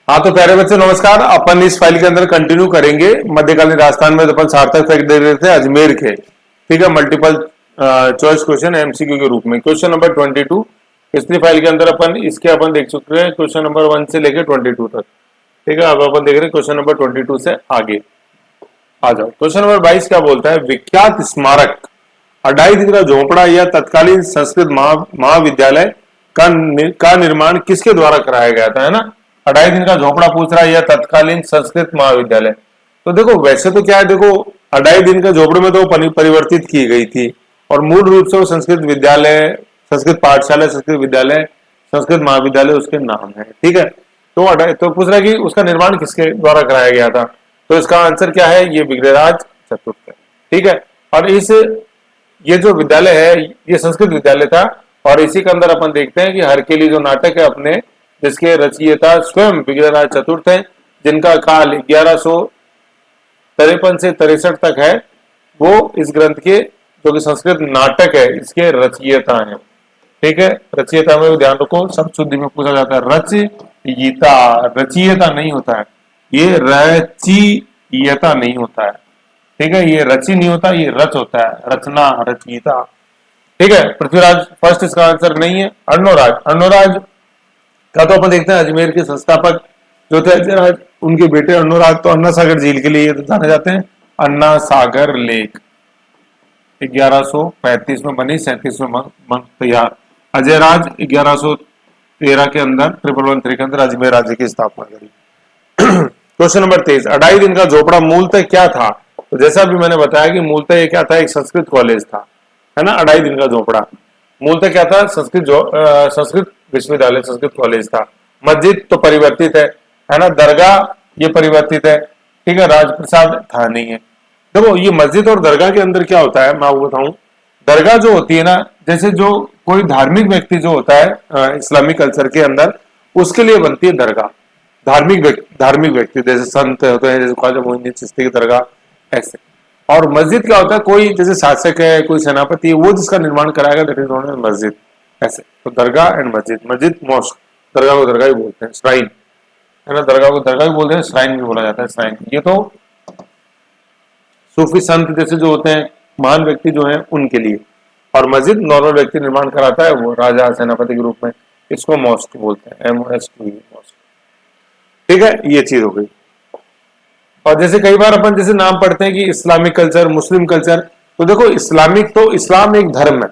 हाँ तो प्यारे बच्चों नमस्कार। अपन इस फाइल के अंदर कंटिन्यू करेंगे। मध्यकालीन राजस्थान में तो अपन सार्थक फैक्ट दे रहे थे अजमेर के, ठीक है, मल्टीपल चॉइस क्वेश्चन एमसीक्यू के रूप में। क्वेश्चन नंबर 22 पिछली फाइल के अंदर अपन देख चुके हैं क्वेश्चन नंबर 1 से लेकर 22 तक, ठीक है। अब अपन देख रहे हैं क्वेश्चन नंबर 22 से आगे। आ जाओ, क्वेश्चन नंबर 22 क्या बोलता है? विख्यात स्मारक अढ़ाई दिन का झोपड़ा या तत्कालीन संस्कृत महाविद्यालय का निर्माण किसके द्वारा कराया गया था, है ना। अढ़ाई दिन का झोपड़ा पूछ रहा है या तत्कालीन संस्कृत महाविद्यालय। तो देखो वैसे तो क्या है, देखो अढ़ाई दिन का झोपड़े में तो परिवर्तित की गई थी और मूल रूप से वो संस्कृत विद्यालय, संस्कृत पाठशाला, संस्कृत विद्यालय, संस्कृत महाविद्यालय उसके नाम है, ठीक है। तो पूछ रहा है कि उसका निर्माण किसके द्वारा कराया गया था। तो इसका आंसर क्या है? ये विग्रहराज चतुर्थ है, ठीक है। और ये जो विद्यालय है ये संस्कृत विद्यालय था और इसी के अंदर अपन देखते हैं कि हरकेली जो नाटक है अपने, जिसके रचयिता स्वयं विग्रहराज चतुर्थ है, जिनका काल 1153 से 63 तक है, वो इस ग्रंथ के जो कि संस्कृत नाटक है इसके रचयिता हैं, ठीक है। रचयिता में ध्यान रखो, सब शुद्धि में पूछा जाता है रचयिता, रचयिता नहीं होता है, ये रचयिता नहीं होता है, ठीक है। ये रची नहीं होता, ये रच होता है, रचना, रचयिता, ठीक है। पृथ्वीराज फर्स्ट इसका आंसर नहीं है। अर्णोराज का तो अपन देखते हैं अजमेर के संस्थापक जो थे अजयराज, उनके बेटे अर्णोराज तो अन्ना सागर झील के लिए जाने जाते हैं। अन्ना सागर लेक 1135 में बनी, 37 में तैयार। अजयराज 1113 के अंदर 1113 के अंदर अजमेर राज्य की स्थापना करी। क्वेश्चन नंबर 23, अढ़ाई दिन का झोपड़ा मूलतः क्या था? तो जैसा भी मैंने बताया कि मूलतः ये क्या था, एक संस्कृत कॉलेज था, है ना। अढ़ाई दिन का झोपड़ा मूलतः क्या था? संस्कृत विश्वविद्यालय, संस्कृत कॉलेज था। मस्जिद तो परिवर्तित है ना। दरगाह ये परिवर्तित है, ठीक है। राजप्रसाद था नहीं है। देखो ये मस्जिद और दरगाह के अंदर क्या होता है मैं आपको बताऊं। दरगाह जो होती है ना, जैसे जो कोई धार्मिक व्यक्ति जो होता है इस्लामिक कल्चर के अंदर, उसके लिए बनती है दरगाह। धार्मिक व्यक्ति जैसे संत होते हैं, जैसे ख्वाजा मोइनुद्दीन चिश्ती की दरगाह, ऐसे। और मस्जिद क्या होता है? कोई जैसे शासक है, कोई सेनापति है, वो जिसका निर्माण कराएगा, दैट इज नोन एज मस्जिद, ऐसे। तो दरगाह एंड मस्जिद मॉस्क, दरगाह को दरगाह ही बोलते हैं, श्राइन, है ना। दरगाह को दरगाह भी बोलते हैं, श्राइन भी बोला जाता है, श्राइन। ये तो सूफी संत जैसे जो होते हैं, महान व्यक्ति जो हैं उनके लिए। और मस्जिद नॉर्मल व्यक्ति निर्माण कराता है, वो राजा सेनापति के रूप में, इसको मॉस्क बोलते हैं, MOSQ मॉस्क, ठीक है। ये चीज हो गई। और जैसे कई बार अपन जैसे नाम पढ़ते हैं कि इस्लामिक कल्चर, मुस्लिम कल्चर, तो देखो इस्लामिक तो इस्लाम एक धर्म है,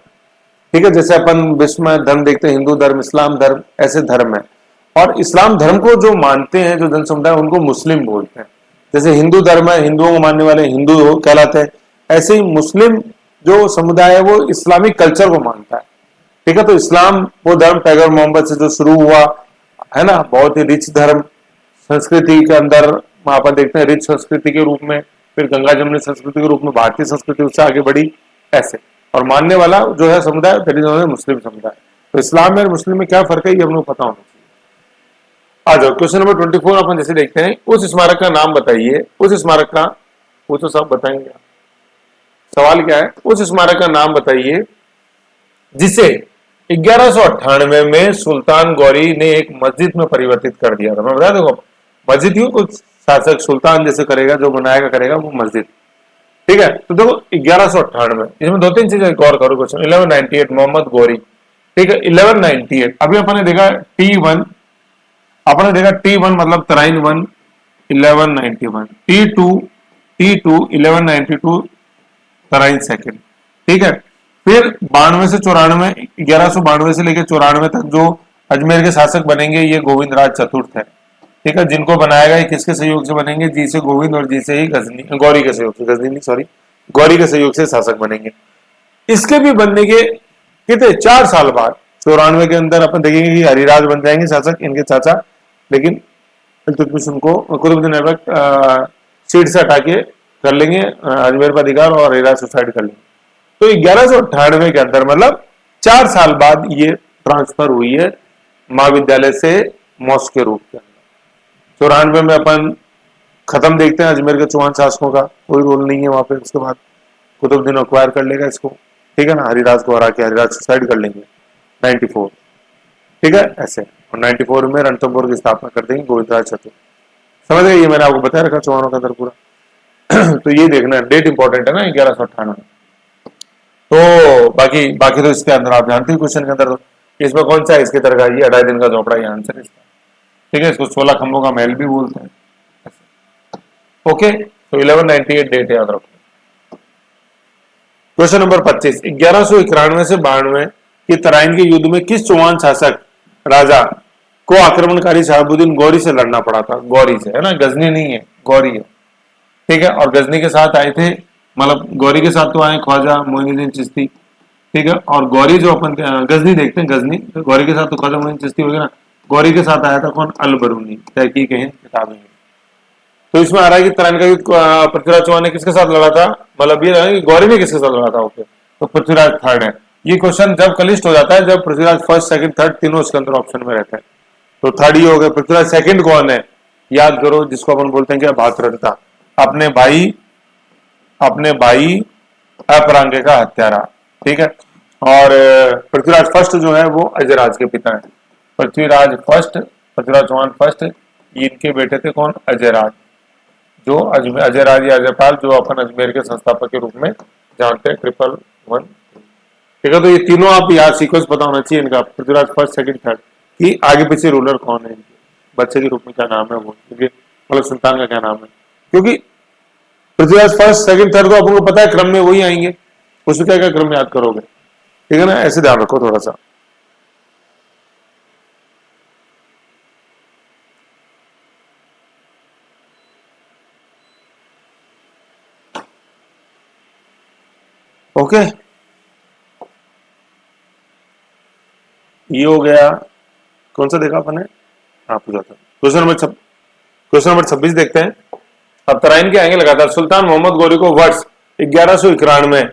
ठीक है। जैसे अपन विश्व में धर्म देखते हैं, हिंदू धर्म, इस्लाम धर्म, ऐसे धर्म है। और इस्लाम धर्म को जो मानते हैं जो जन समुदाय, उनको मुस्लिम बोलते हैं। जैसे हिंदू धर्म है, हिंदुओं को मानने वाले हिंदू कहलाते हैं, ऐसे ही मुस्लिम जो समुदाय है वो इस्लामिक कल्चर को मानता है, ठीक है। तो इस्लाम वो धर्म पैगंबर मोहम्मद से जो शुरू हुआ, है ना, बहुत ही रिच धर्म, संस्कृति के अंदर अपन देखते हैं रिच संस्कृति के रूप में, फिर गंगा जमुनी संस्कृति के रूप में भारतीय संस्कृति उससे आगे बढ़ी, ऐसे। और मानने वाला जो है समुदाय, दैट इज मुस्लिम समुदाय। तो इस्लाम में और मुस्लिम में क्या फर्क है ये हम लोग पता होना चाहिए। आ जाओ, क्वेश्चन नंबर 24 अपन जैसे देखते हैं, उस स्मारक का नाम बताइए। उस स्मारक का, वो तो सब बताएंगे। सवाल क्या है? उस स्मारक का नाम बताइए जिसे 1198 में सुल्तान गौरी ने एक मस्जिद में परिवर्तित कर दिया था। मैं बता दूंगा, मस्जिद ही कुछ शासक सुल्तान जैसे करेगा, जो बनाएगा करेगा वो मस्जिद, ठीक है। तो देखो 1198 इसमें दो तीन चीजें गौर करो। क्वेश्चन 1198 मोहम्मद गौरी, ठीक है। 1198 अभी अपने देखा T1, अपने देखा T1 मतलब तराइन 1 1191, T2 1192 तराइन सेकंड, ठीक है। फिर 92 से 94, 1192 से लेकर 94 तक जो अजमेर के शासक बनेंगे ये गोविंद राज चतुर्थ है, ठीक है। जिनको बनाएगा ये किसके सहयोग से बनेंगे? जी से गोविंद और जी से ही गौरी के सहयोग से, गौरी के सहयोग से शासक बनेंगे। इसके भी बनने के कितने 4 साल बाद 94 के अंदर अपन देखेंगे कि हरिराज बन जाएंगे शासक, इनके चाचा। लेकिन इल्तुतमिश उनको कुतुबुद्दीन ऐबक सीट से हटा के कर लेंगे अजमेर पर अधिकार और हरिराज सुसाइड कर लेंगे। तो 1198 के अंदर मतलब 4 साल बाद ये ट्रांसफर हुई है महाविद्यालय से मॉस्क के रूप के अंदर। 94 में अपन खत्म देखते हैं अजमेर के चौहान शासकों का, कोई रोल नहीं है वहां पे। उसके बाद कुतुबुद्दीन अक्वायर कर लेगा इसको, ठीक है ना, हरिराज को हरा के हरिराज सुसाइड कर लेंगे 94, ठीक है, ऐसे। और 94 में रणथंभौर की स्थापना कर देंगे गोविंदराज चतुर्थ। समझ गए, ये मैंने आपको बताया रखा चौहानों का अंदर पूरा। तो ये देखना है, डेट इंपॉर्टेंट है ना 1198। तो बाकी बाकी तो इसके अंदर आप जानते हैं क्वेश्चन के अंदर, तो इसमें कौन सा है इसके तरह का, ये 2.5 दिन का झोपड़ा, ये आंसर है इसका। ठीक है, इसको 16 खंभों का महल भी बोलते हैं। ओके, तो 1198 डेट याद रखो। क्वेश्चन नंबर 25, 1191 से 92 की तराइन के युद्ध में किस चौहान शासक राजा को आक्रमणकारी शहाबुद्दीन गौरी से लड़ना पड़ा था? गौरी से, है ना, गजनी नहीं है, गौरी है। ठीक है, और गजनी के साथ आए थे, मतलब गौरी के साथ तो आए ख्वाजा मोइनुद्दीन चिश्ती। ठीक है, और गौरी जो अपन गजनी देखते हैं, गजनी तो गौरी के साथ तो ख्वाजा मोइनुद्दीन चिश्ती हो गया ना, गौरी के साथ आया था कौन? अल बरूनी, तहकीक हिंद किताबें। तो इसमें आ रहा है कि तराइन का युद्ध पृथ्वीराज चौहान ने किसके साथ लड़ा था, मतलब ये कि गौरी ने किसके साथ लड़ा था? ओके, तो पृथ्वीराज थर्ड है। ये क्वेश्चन जब कलिष्ट हो जाता है, जब पृथ्वीराज फर्स्ट सेकंड थर्ड तीनों इसके अंदर ऑप्शन में रहते हैं, तो थर्ड ही हो गया। पृथ्वीराज सेकंड कौन है? याद करो, जिसको अपन बोलते हैं क्या? भातृहंता, अपने भाई अपरांगे का हत्यारा। ठीक है, और पृथ्वीराज फर्स्ट जो है वो अजयराज के पिता है। पृथ्वीराज चौहान फर्स्ट, इनके बेटे थे कौन? अजयराज, जो अजयराज या अजयपाल, जो अपन अजमेर के संस्थापक के रूप में जानते हैं, 111। ठीक है, तो ये तीनों आप याद, सीक्वेंस पता होना चाहिए इनका, पृथ्वीराज फर्स्ट सेकंड थर्ड कि आगे पीछे रूलर कौन है, बच्चे के रूप में क्या नाम है वो, क्योंकि मतलब संतान का क्या नाम है, क्योंकि पृथ्वीराज फर्स्ट सेकंड थर्ड तो आपको पता है क्रम में वही आएंगे, उसमें क्या क्या क्रम याद करोगे? ठीक है ना, ऐसे ध्यान रखो थोड़ा सा। ओके, ये हो गया। कौन सा देखा अपने? आप क्वेश्चन नंबर 26 देखते हैं। अब तराइन के आएंगे लगातार। सुल्तान मोहम्मद गौरी को वर्ष 1191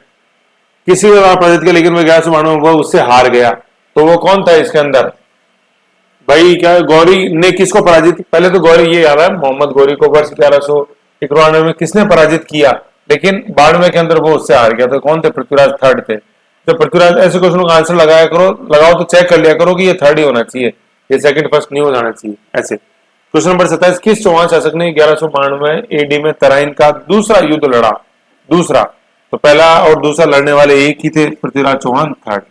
किसी भी पराजित किया, लेकिन वो 1192 में वो उससे हार गया। तो वो कौन था इसके अंदर भाई? क्या गौरी ने किसको पराजित? पहले तो गौरी, ये याद है, मोहम्मद गौरी को वर्ष 1191 में किसने पराजित किया, लेकिन 92 के अंदर वो उससे हार गया। तो कौन थे? पृथ्वीराज थर्ड थे। तो पृथ्वीराज, ऐसे क्वेश्चन का आंसर लगाओ तो चेक कर लिया करो कि ये थर्ड ही होना चाहिए, ये सेकंड फर्स्ट नहीं हो जाना चाहिए ऐसे। क्वेश्चन नंबर 27, किस चौहान शासक ने 1192 एडी में तराइन का दूसरा युद्ध लड़ा? दूसरा, तो पहला और दूसरा लड़ने वाले एक ही थे, पृथ्वीराज चौहान थर्ड,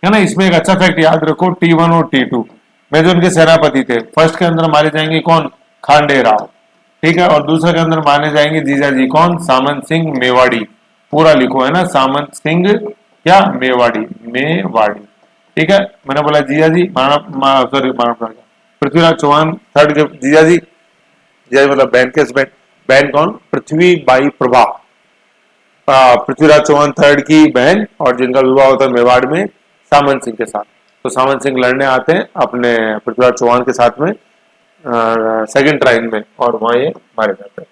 है ना। इसमें एक अच्छा फैक्ट याद रखो, T1 और T2 में जो उनके सेनापति थे, फर्स्ट के अंदर मारे जाएंगे कौन? खांडे राव। ठीक है, और दूसरे के अंदर माने जाएंगे जीजाजी कौन? सामंत सिंह मेवाड़ी। पूरा लिखो, है ना, सामंत सिंह क्या? मेवाड़ी। ठीक है, मैंने बोला जीजाजी, पृथ्वीराज चौहान थर्ड के जीजाजी मतलब बहन के हस्बैंड, बहन कौन? पृथ्वी बाई प्रभा, पृथ्वीराज चौहान थर्ड की बहन, और जिनका विवाह होता है मेवाड़ में सामंत सिंह के साथ। तो सामंत सिंह लड़ने आते हैं अपने पृथ्वीराज चौहान के साथ में सेकंड ट्राइन में, और वहां ये मारे जाते हैं।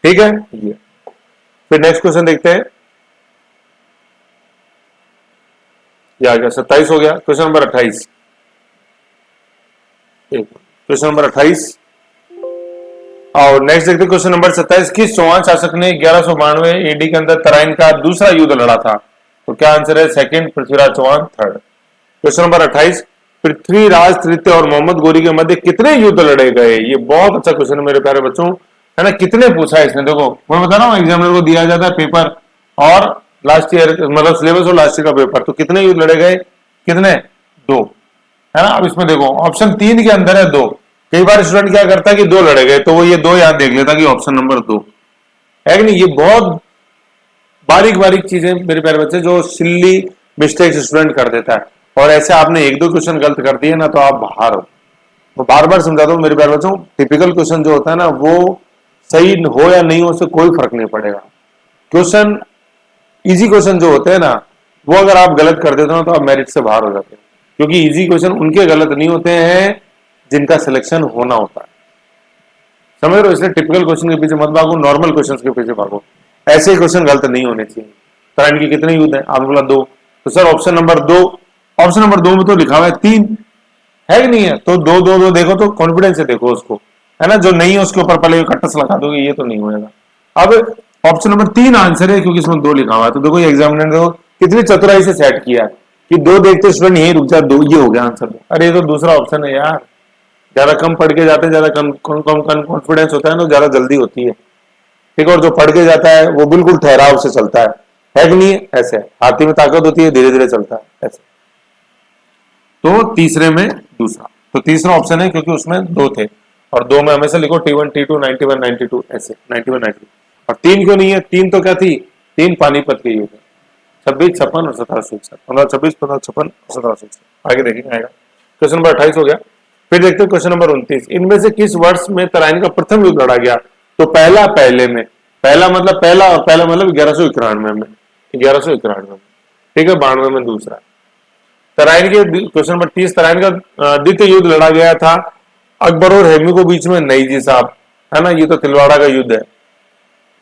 ठीक है, ये फिर नेक्स्ट क्वेश्चन देखते हैं। ये आ गया 27 हो गया। क्वेश्चन नंबर 28, क्वेश्चन नंबर 28 और नेक्स्ट देखते हैं क्वेश्चन नंबर 27, किस चौहान शासक ने 1192 एडी के अंदर तराइन का दूसरा युद्ध लड़ा था? तो क्या आंसर है? Second, Prithviraj Chauhan third. Question number 28, Prithviraj तृतीय और मोहम्मद गौरी के मध्य कितने युद्ध लड़े गए? ये बहुत अच्छा क्वेश्चन है मेरे प्यारे बच्चों, है ना। कितने पूछा है इसने? देखो मैं बता रहा हूँ, एग्जामिनर को दिया जाता है पेपर और लास्ट ईयर, मतलब सिलेबस और लास्ट ईयर का पेपर, तो कितने युद्ध लड़े गए? कितने? 2, है ना। अब इसमें देखो ऑप्शन 3 के अंदर है 2। कई बार स्टूडेंट क्या करता है कि 2 लड़े गए, तो वो ये 2 याद देख लेता कि ऑप्शन नंबर 2 है कि नहीं। ये बहुत बारीक बारीक चीजें मेरे प्यारे बच्चे, जो सिल्ली मिस्टेक्स स्टूडेंट कर देता है, और ऐसे आपने 1-2 क्वेश्चन गलत कर दिए ना तो आप बाहर हो। तो बार बार समझाता हूँ मेरे प्यारे बच्चों, टिपिकल क्वेश्चन जो होता है ना, वो सही हो या नहीं हो उससे कोई फर्क नहीं पड़ेगा। क्वेश्चन, इजी क्वेश्चन जो होते हैं ना, वो अगर आप गलत कर देते हो तो आप मेरिट से बाहर हो जाते हैं, क्योंकि इजी क्वेश्चन उनके गलत नहीं होते हैं जिनका सिलेक्शन होना होता है, समझ रहे हो। इसलिए टिपिकल क्वेश्चन के पीछे मत भागो, नॉर्मल क्वेश्चन के पीछे भागो। ऐसे क्वेश्चन गलत नहीं होने चाहिए। तराइन के कितने युद्ध हैं? आपने बोला 2, तो sir option number 2, option number 2 में तो लिखा हुआ है 3, है कि नहीं है? तो 2 देखो तो कॉन्फिडेंस से देखो उसको, है ना। जो नहीं है उसके ऊपर पहले कट्टस लगा दोगे, ये तो नहीं होगा। अब ऑप्शन नंबर 3 आंसर है, क्योंकि इसमें 2 लिखा हुआ है। तो देखो एग्जामिनर ने कितनी चतुराई से सेट किया है कि दो देखते स्टूडेंट यही रुक जाए, दो, ये हो गया आंसर। अरे ये तो दूसरा ऑप्शन है यार, ज्यादा कम पढ़ के जाते हैं, ज्यादा कम कॉन्फिडेंस होता है तो ज्यादा जल्दी होती है। ठीक है, और जो पढ़ के जाता है वो बिल्कुल ठहराव से चलता है कि नहीं? ऐसे हाथी में ताकत होती है, धीरे धीरे चलता है ऐसे। तो तीसरे में दूसरा, तो तीसरा ऑप्शन है क्योंकि उसमें दो थे, और दो में हमेशा लिखो T1 T2 91 92 ऐसे 91 92। और तीन क्यों नहीं है? तीन तो क्या थी? तीन पानीपत के युद्ध, 26 56 और 1761, 1526 1556 1761। आगे देखेंगे, आएगा। क्वेश्चन नंबर 28 हो गया। फिर देखते हैं क्वेश्चन नंबर 29, इनमें से किस वर्ष में तराइन का प्रथम युद्ध लड़ा गया? तो पहला पहले में, पहला मतलब पहला, और पहला मतलब 1191 में, 1191 में। ठीक है, 92 में दूसरा। तराइन के क्वेश्चन नंबर 30, तराइन का द्वितीय युद्ध लड़ा गया था अकबर और हेमी को बीच में। नहीं जी साहब, है ना, ये तो तिलवाड़ा का युद्ध है,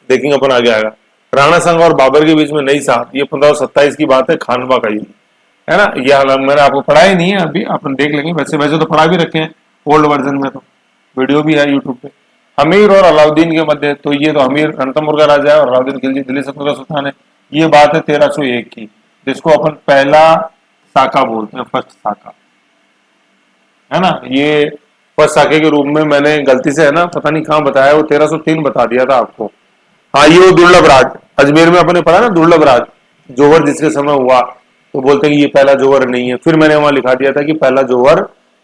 देखेंगे अपन आगे आएगा। राणा संघ और बाबर के बीच में। नहीं साहब, ये 1527 की बात है, खानवा का युद्ध, है ना। ये मैंने आपको पढ़ाया नहीं है, अभी अपन देख लेंगे। वैसे वैसे तो पढ़ा भी रखे हैं ओल्ड वर्जन में, तो वीडियो भी है यूट्यूब पे। अमीर और अलाउद्दीन के मध्य, तो ये तो अमीर रणथंभौर का राजा है और अलाउद्दीन खिलजी दिल्ली सल्तनत का सुल्तान है। ये बात है 1301 की, जिसको अपन पहला साका बोलते हैं, फर्स्ट साका, है ना। ये फर्स्ट साके के रूप में मैंने गलती से, है ना, पता नहीं कहाँ बताया, वो 1303 बता दिया था आपको। हाँ, ये वो दुर्लभ राज, अजमेर में अपने पढ़ा ना, दुर्लभ राज जोवर जिसके समय हुआ, तो बोलते हैं कि ये पहला जोवर नहीं है। फिर मैंने वहां लिखा दिया था कि पहला जोवर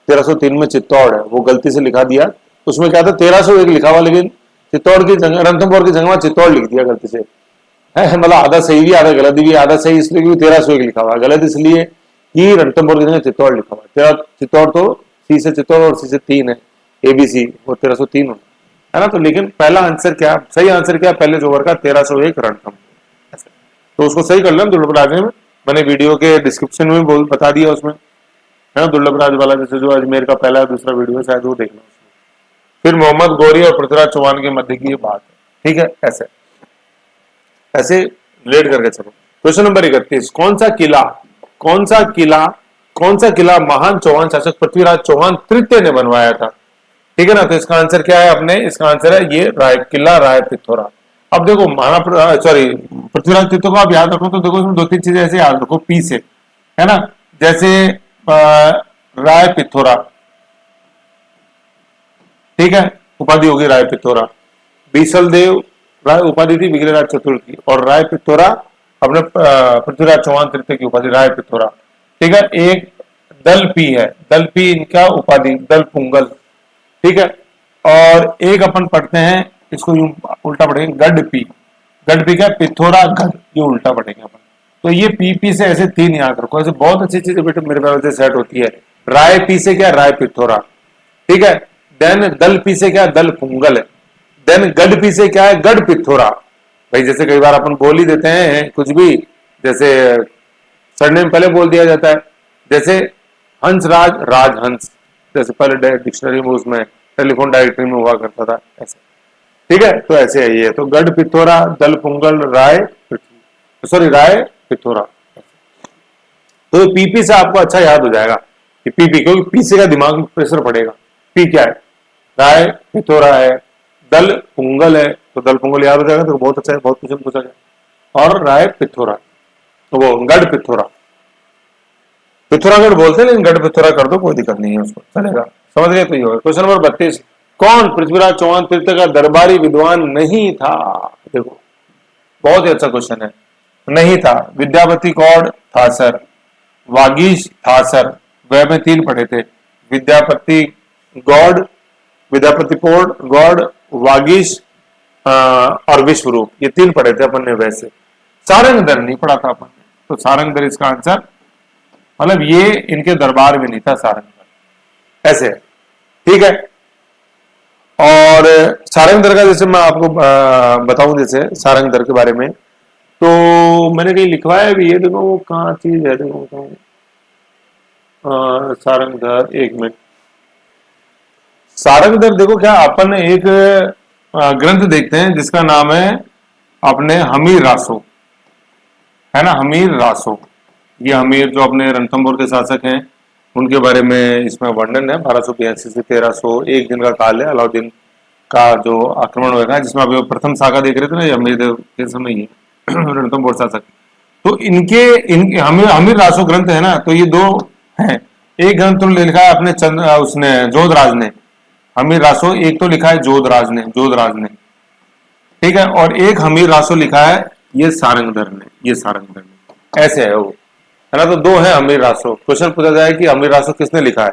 1303 में चित्तौड़ है, वो गलती से लिखा दिया। उसमें क्या था, 1301 लिखा हुआ, लेकिन चित्तौड़ की जगह, रणथंभौर की जगह चित्तौड़ लिख दिया गलती से, है। मतलब आधा सही भी आधा गलत भी, आधा सही इसलिए क्योंकि 1301 लिखा हुआ, गलत इसलिए कि रणथंभौर की जगह चित्तौड़ लिखा हुआ। तेरा चित्तौड़ तो सी से चित्तौड़ और सी से 3 है, ABC, वो 1303 है ना। तो लेकिन पहला आंसर क्या, सही आंसर क्या, पहले जोवर का 1301 रणथंभौर। तो उसको सही कर लेना दुर्लभ राज में, मैंने वीडियो के डिस्क्रिप्शन में बोल बता दिया उसमें, है ना। दुर्लभ राज वाला जैसे जो अजमेर का पहला दूसरा वीडियो शायद वो देखना उसमें। फिर मोहम्मद गौरी और पृथ्वीराज चौहान के मध्य की ये बात है। ठीक है, ऐसे ऐसे रिलेट करके चलो। क्वेश्चन नंबर 31, कौन सा किला महान चौहान शासक पृथ्वीराज चौहान तृतीय ने बनवाया था? ठीक है ना। तो इसका आंसर क्या है अपने, इसका आंसर है ये किला राय पिथौरा। अब देखो पृथ्वीराज तृतीय को आप याद रखो, तो देखो इसमें दो तीन चीजें ऐसे याद रखो पी से, है ना। जैसे राय पिथौरा, ठीक है, उपाधि होगी राय पिथौरा। बीसल देव राय उपाधि थी विग्रहराज चतुर्थ की, और राय पिथौरा अपने पृथ्वीराज चौहान तृतीय की उपाधि राय पिथौरा। ठीक है, एक दल पी है, दल पी इनका उपाधि, दल पुंगल। ठीक है, और एक अपन पढ़ते हैं इसको यूं उल्टा पढ़ेंगे, गढ़ पी। गढ़ पी क्या, पिथौरा गढ़, ये उल्टा पढ़ेंगे अपन। तो ये पी से ऐसे तीन याद रखो, ऐसे बहुत अच्छी चीजें बेटे मेरे पास से सेट होती है। राय पी से क्या, राय पिथौरा। ठीक है, देन दल पी से क्या, दल पुंगल है। देन गढ़ पी से क्या है, गढ़ पिथौरा। भाई जैसे कई बार अपन बोल ही देते हैं कुछ भी, जैसे सरनेम पहले बोल दिया जाता है, जैसे हंसराज राजहंस, जैसे पहले डिक्शनरी में उसमें टेलीफोन डायरेक्टरी में हुआ करता था ऐसे। ठीक है, तो ऐसे है ये, तो गढ़ पिथौरा, दल पुंगल, राय पिथौरा। तो पीपी से आपको अच्छा याद हो जाएगा कि पीपी, क्योंकि पी से का दिमाग में प्रेशर पड़ेगा। पी क्या है, राय पिथौरा है, दल पुंगल है, तो दल पुंगल याद हो जाएगा, तो बहुत अच्छा है, बहुत क्वेश्चन पूछा गया। और राय पिथौरा, तो वो गढ़ पिथौरा, पिथौरागढ़ बोलते हैं, लेकिन गढ़ पिथौरा कर दो, कोई दिक्कत नहीं है, उसको चलेगा। समझ गए? तो ये होगा। क्वेश्चन नंबर 32, कौन पृथ्वीराज चौहान तृतीय का दरबारी विद्वान नहीं था? देखो बहुत ही अच्छा क्वेश्चन है। नहीं था, विद्यापति गौड़ था सर, वागीश था सर, वह में तीन पढ़े थे, विद्यापति गौड़, विद्यापति गौड़, वागीश और विश्वरूप, ये तीन पढ़े थे अपन ने। वैसे सारंगधर नहीं पढ़ा था अपन ने, तो सारंगधर इसका आंसर, मतलब ये इनके दरबार में नहीं था सारंगधर, ऐसे। ठीक है, और सारंगधर का जैसे मैं आपको बताऊं, जैसे सारंगधर के बारे में, तो मैंने कहीं लिखवाया भी है, देखो वो कहाँ चीज है, देखो बताऊं। सारंगधर, एक मिनट। सारंगधर देखो क्या, अपन एक ग्रंथ देखते हैं जिसका नाम है अपने हमीर रासो, है ना, हमीर रासो। ये हमीर जो अपने रणथंभौर के शासक हैं, उनके बारे में इसमें वर्णन है। 1282 से 1301 दिन का काल है अलाउद्दीन का जो आक्रमण हुआ था, जिसमें अभी प्रथम शाखा देख रहे थे ना, ये हमीर देव के समय ही रणथंभौर शासक। तो इनके हमीर रासो ग्रंथ है ना, तो ये दो हैं। एक ग्रंथ तो लिखा है अपने उसने जोधराज ने, हमीर रासो, एक तो लिखा है जोधराज ने, ठीक है, और एक हमीर रासो लिखा है ये सारंगधर ने, ऐसे है वो, है ना। तो दो है हमीर रासो। क्वेश्चन पूछा जाए कि हमीर रासो किसने लिखा है,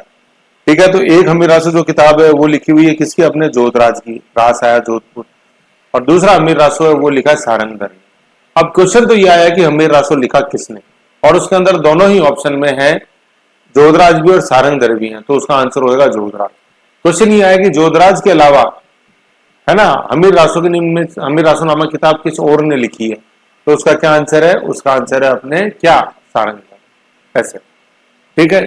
ठीक है, तो एक हमीर रासो जो किताब है वो लिखी हुई है किसकी, अपने जोधराज की, रास आया जोधपुर, और दूसरा हमीर रासो है वो लिखा है सारंगधर ने। अब क्वेश्चन तो ये आया कि हमीर रासो लिखा किसने, और उसके अंदर दोनों ही ऑप्शन में है, जोधराज भी और सारंगधर भी है, तो उसका आंसर होगा जोधराज। क्वेश्चन ये आया कि जोधराज के अलावा, है ना, हमीर रासो के निम्न में हमीर रासो नामक किताब किस और ने लिखी है, तो उसका क्या आंसर है, उसका आंसर है अपने क्या, सारंगधर, ऐसे, ठीक है।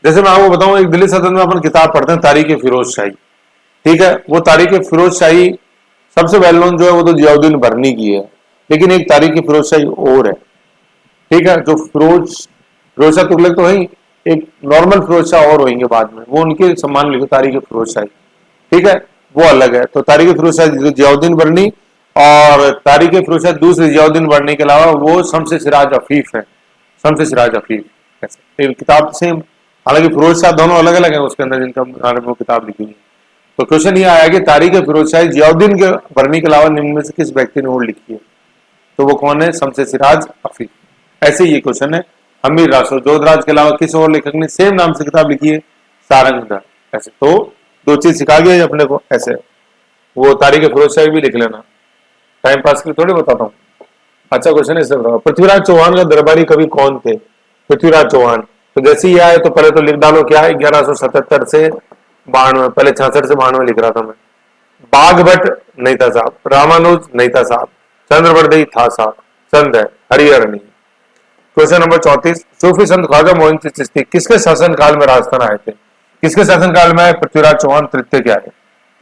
जैसे मैं आपको बताऊं, एक दिल्ली सल्तनत में अपन किताब पढ़ते हैं तारीख फिरोज शाही, ठीक है, वो तारीख फिरोज शाही सबसे वेल नोन जो है वो तो जियाउद्दीन बरनी की है, लेकिन एक तारीख फिरोज शाही और है, ठीक है, जो फिरोज शाह तुगलक तो है, एक नॉर्मल फिरोज शाह और होंगे बाद में, वो उनके सम्मान लिखो तारीख फिरोज शाही, ठीक है, वो अलग है। तो तारीख फिरोज शाह जियाउद्दीन बरनी, और तारीख फिरोज शाह दूसरे जियाउद्दीन बरनी के अलावा वो शम्स सिराज अफीफ है, शम्स सिराज अफीफ, ऐसे किताब सेम, हालांकि फिरोज शाह दोनों अलग अलग है उसके अंदर जिनका वो किताब लिखी हुई है। तो क्वेश्चन ये आया कि तारीख फिरोज शाही जियाउद्दीन के बरनी के अलावा निम्न में से किस व्यक्ति ने वो लिखी है, तो वो कौन है, शम्स सिराज अफीफ, ऐसे ये क्वेश्चन है। हमीर रासो जोधराज के अलावा किस और लेखक ने सेम नाम से किताब लिखी है, सारंगधर, ऐसे। तो दो चीज सिखा गया अपने को, ऐसे वो तारीख फिरोज शाही भी लिख लेना, टाइम पास के लिए थोड़ी बताता हूँ। अच्छा क्वेश्चन है, इससे बताओ पृथ्वीराज चौहान का दरबारी कवि कौन थे, पृथ्वीराज चौहान। तो जैसे ही आए तो पहले तो लिख डालो क्या है, 1177 से 92, पहले 66 से 92 लिख रहा था मैं। बाघभट्ट नहीं था साहब, रामानुज नहीं था साहब, चंद्रवर्दी था साहब, चंद है, हरिहर नहीं। क्वेश्चन नंबर 34, सूफी संत ख्वाजा मोइन चिश्ती किसके शासन काल में राजस्थान आए थे, किसके शासन काल में पृथ्वीराज चौहान तृतीय के आए,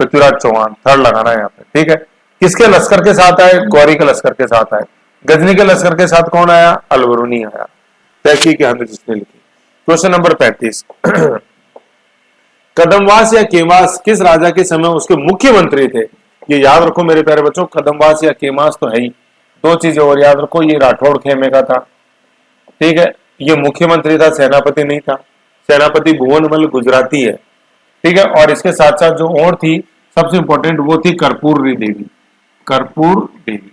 पृथ्वीराज चौहान, थर्ड लगाना है यहाँ पे, ठीक है। किसके लश्कर के साथ आए, गौरी के लश्कर के साथ आए। गजनी के लश्कर के साथ कौन आया, अलबरूनी आया, तहकीक हमने जिसने लिखी। क्वेश्चन नंबर 35, कदमवास या केवास किस राजा के समय उसके मुख्यमंत्री थे, ये याद रखो मेरे प्यारे बच्चों, कदमवास या केवास तो है ही, दो चीजें और याद रखो, ये राठौड़ खेमे का था, ठीक है, ये मुख्यमंत्री था, सेनापति नहीं था, सेनापति भुवनमल गुजराती है, ठीक है, और इसके साथ साथ जो और थी सबसे इंपॉर्टेंट वो थी कर्पूरी देवी, कर्पूर देवी,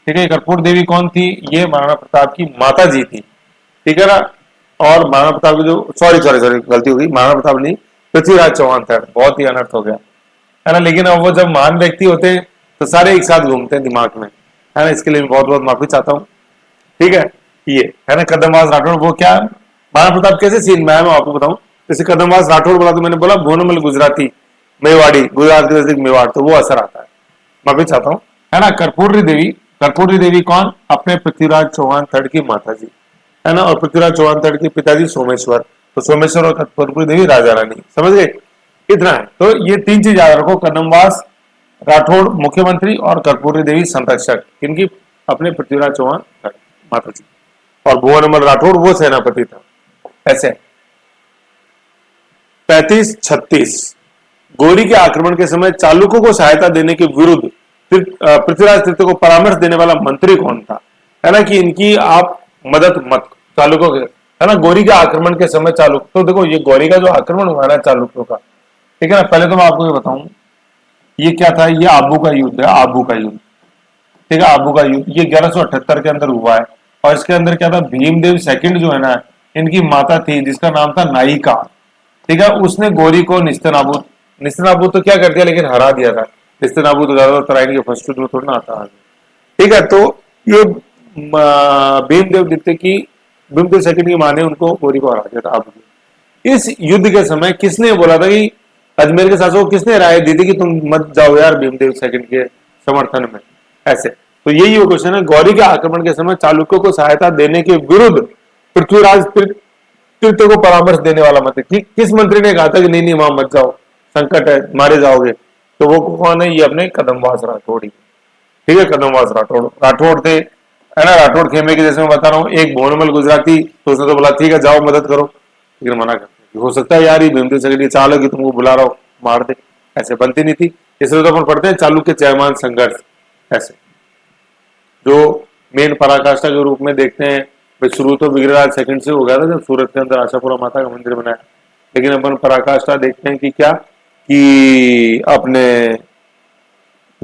ठीक है। कर्पूर देवी कौन थी, ये महाराणा प्रताप की माता जी थी, ठीक है ना। और महाराणा प्रताप की जो सॉरी गलती हो गई, महाराणा प्रताप नहीं, पृथ्वीराज चौहान था, बहुत ही अनर्थ हो गया, है ना। लेकिन अब वो जब महान व्यक्ति होते हैं तो सारे एक साथ घूमते हैं दिमाग में, है ना, इसके लिए बहुत बहुत माफी चाहता हूँ, ठीक है। ये है ना कदमवास राठौड़, वो क्या महाराणा प्रताप कैसे सीन में है मैं आपको बताऊं। जैसे कदमवास राठौड़ बोला तो मैंने बोला भुवनमल गुजराती, मेवाड़ी, गुजरात के नजदीक मेवाड़, तो वो असर आता है, माफी चाहता हूँ, है ना। कर्पूरी देवी कौन, अपने पृथ्वीराज चौहान थर्ड की माता जी, है ना, और पृथ्वीराज चौहान थर्ड के पिताजी सोमेश्वर, तो सोमेश्वर और कर्पूरी देवी राजा रानी, समझ गए, इतना है। तो ये तीन चीज याद रखो, कदमवास राठौड़ मुख्यमंत्री और कर्पूरी देवी संरक्षक, इनकी अपने पृथ्वीराज चौहान माता जी, और भुवनमल राठौड़ वो सेनापति था, ऐसे। 35-36, गोरी के आक्रमण के समय चालुक्यों को सहायता देने के विरुद्ध पृथ्वीराज तृतीय को परामर्श देने वाला मंत्री कौन था, है ना, कि इनकी आप मदद मत, चालुक्यों के, है ना, गोरी के आक्रमण के समय चालुक्य, तो देखो ये गौरी का जो आक्रमण हुआ ना चालुक्यों का, ठीक है ना, पहले तो मैं आपको ये बताऊं, ये क्या था, ये आबू का युद्ध है, आबू का युद्ध, ठीक है, आबू का युद्ध ये 1178 के अंदर हुआ है, और इसके अंदर क्या था, भीमदेव सेकंड जो है ना, इनकी माता थी जिसका नाम था नायिका, ठीक है, उसने गौरी को निस्तनाबूद तो क्या कर दिया, लेकिन हरा दिया था। निस्तनाबूद तराइन के फर्स्ट में थोड़ा ना आता है, ठीक है। तो ये भीमदेव सेकंड की मां ने उनको गौरी को हरा दिया था आबू। इस युद्ध के समय किसने बोला था कि अजमेर के शासकों को किसने राय दी थी कि तुम मत जाओ यार भीमदेव सेकंड के समर्थन में, ऐसे। तो यही वो क्वेश्चन है, गौरी के आक्रमण के समय चालुक्यों को सहायता देने के विरुद्ध पृथ्वीराज तृतीय को परामर्श देने वाला मंत्री, किस मंत्री ने कहा था कि नहीं वहां मत जाओ, संकट है, मारे जाओगे, तो वो कौन है, ये अपने कदमवास राठौड़, ठीक है, कदमवास राठौड़ थे, है ना। राठौड़ खेमे के जैसे मैं बता रहा हूँ, एक भुवनमल गुजराती, तो उसने तो बोला ठीक है जाओ मदद करो, लेकिन मना कर, हो सकता है यार ये भीमदेव सेकंड चाल होगी तुमको बुला रहा हो मार दे, ऐसे बनती नहीं थी, इसलिए तो अपन पढ़ते हैं चालुक्य चयमान संघर्ष, ऐसे। जो मेन पराकाष्ठा के रूप में देखते हैं। भाई शुरू तो विग्रहराज सेकंड से हो गया था जब सूरत के अंदर आशापुरा माता का मंदिर बनाया, लेकिन अपन पराकाष्ठा देखते हैं कि क्या कि अपने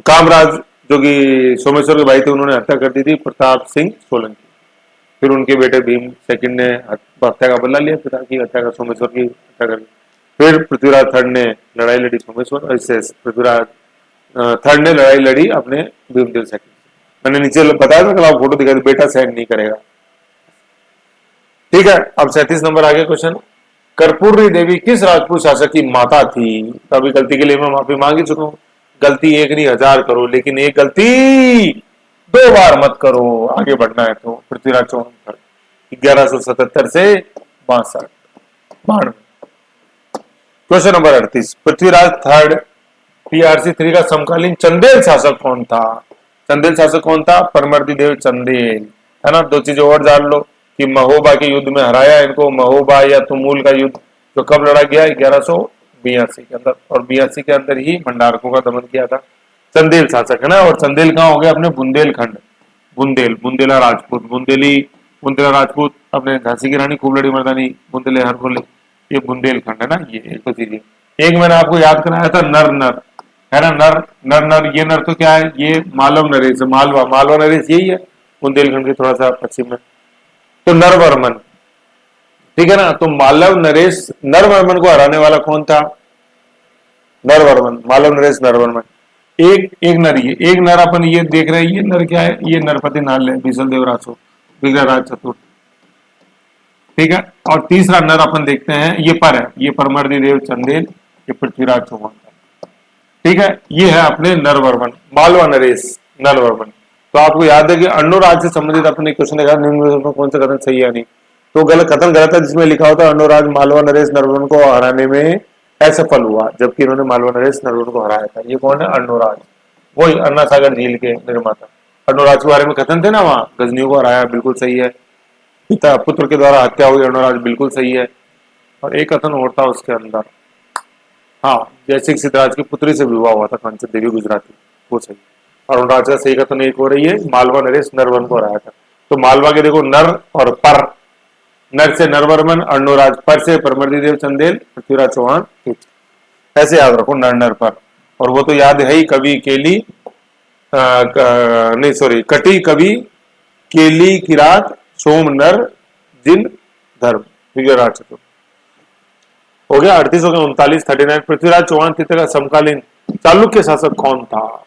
कामराज जो कि सोमेश्वर के भाई थे उन्होंने हत्या कर दी थी प्रताप सिंह सोलंकी। फिर उनके बेटे भीम सेकंड ने हत्या का बदला लिया, पिता की हत्या का, सोमेश्वर की हत्या कर दी। फिर पृथ्वीराज थर्ड ने लड़ाई लड़ी सोमेश्वर, और इससे पृथ्वीराज थर्ड ने लड़ाई लड़ी अपने भीमदेव सेकंड। मैंने नीचे बताया था कल, आप फोटो दिखाई, बेटा सहन नहीं करेगा। ठीक है, अब 37 नंबर आगे क्वेश्चन। कर्पूरी देवी किस राजपूत शासक की माता थी? तो अभी गलती के लिए मैं माफी मांग ही चुका हूं। गलती एक नहीं 1000 करो, लेकिन एक गलती 2 बार मत करो, आगे बढ़ना है तो। पृथ्वीराज चौहान 1177 से 62। Question number 38, Prithviraj third PRC 3 का समकालीन चंदेल शासक कौन था? चंदेल शासक कौन था? परमर्दी देव चंदेल, है ना। 2 चीजें और जान लो कि महोबा के युद्ध में हराया इनको, महोबा या तुमुल का युद्ध जो कब लड़ा गया? 1182 के अंदर, और 82 के अंदर ही भंडारकों का दमन किया था। चंदेल शासक है ना। और चंदेल कहाँ हो गया? अपने बुंदेलखंड, बुंदेला राजपूत, बुंदेला राजपूत अपने झांसी की रानी खूब लड़ी मर्दानी, बुंदेले हर बोले, ये बुंदेलखंड है ना। ये एक तो चीजें, एक मैंने आपको याद कराया था नर नर, है ना। नर नर नर, ये नर तो क्या है? ये मालव नरेश, मालवा नरेश यही है बुंदेलखंड के थोड़ा सा पश्चिम में। तो नरवर्मन, ठीक है ना। तो मालव नरेश नरवर्मन को हराने वाला कौन था? नरवर्मन, मालव नरेश नरवर्मन। एक नर, ये एक नर अपन ये देख रहे हैं, ये नर क्या है? ये नरपति नाल है, बीसल देवरासो, विग्रहराज चतुर्थ, ठीक है। और तीसरा नर अपन देखते हैं, ये पर है, ये परमर्दी देव चंदेल, ये पृथ्वीराज चौहान, ठीक है। ये है अपने नरवर्मन, मालवा नरेश नरवर्मन। तो आपको याद है कि अर्णोराज से संबंधित अपने क्वेश्चन देखा, निम्न में कौन सा कथन सही है नहीं? तो गलत कथन गलत है जिसमें लिखा होता है अर्णोराज मालवा नरेश नरवर्मन को हराने में असफल हुआ, जबकि इन्होंने मालवा नरेश नरवर्मन को हराया था। ये कौन है? अर्णोराज, वही अन्ना सागर झील के निर्माता। अर्णोराज के बारे में कथन थे ना वहां, गजनियों को हराया, बिल्कुल सही है। पिता पुत्र के द्वारा हत्या हुई अर्णोराज, बिल्कुल सही है। और एक कथन और था उसके अंदर, हाँ, जैसे सिद्धराज की पुत्री से विवाह हुआ था कंचन देवी गुजराती, वो सही। और अर्णोराज का सही कथन एक हो रही है, मालवा नरेश नरवर्मन को हराया था। तो मालवा के देखो नर और पर, नर से नरवर्मन, अर्णोराज, पर से परमर्दी देव चंदेल, पृथ्वीराज चौहान, ऐसे याद रखो नर नर पर। और वो तो याद है ही, कवि केली नहीं सॉरी, कटी कवि केली किरात सोम नर जिन धर्म, विग्रहराज चतुर्थ हो गया। 38 हो गया। 39 39, पृथ्वीराज चौहान तृतीय का समकालीन चालुक्य शासक कौन था?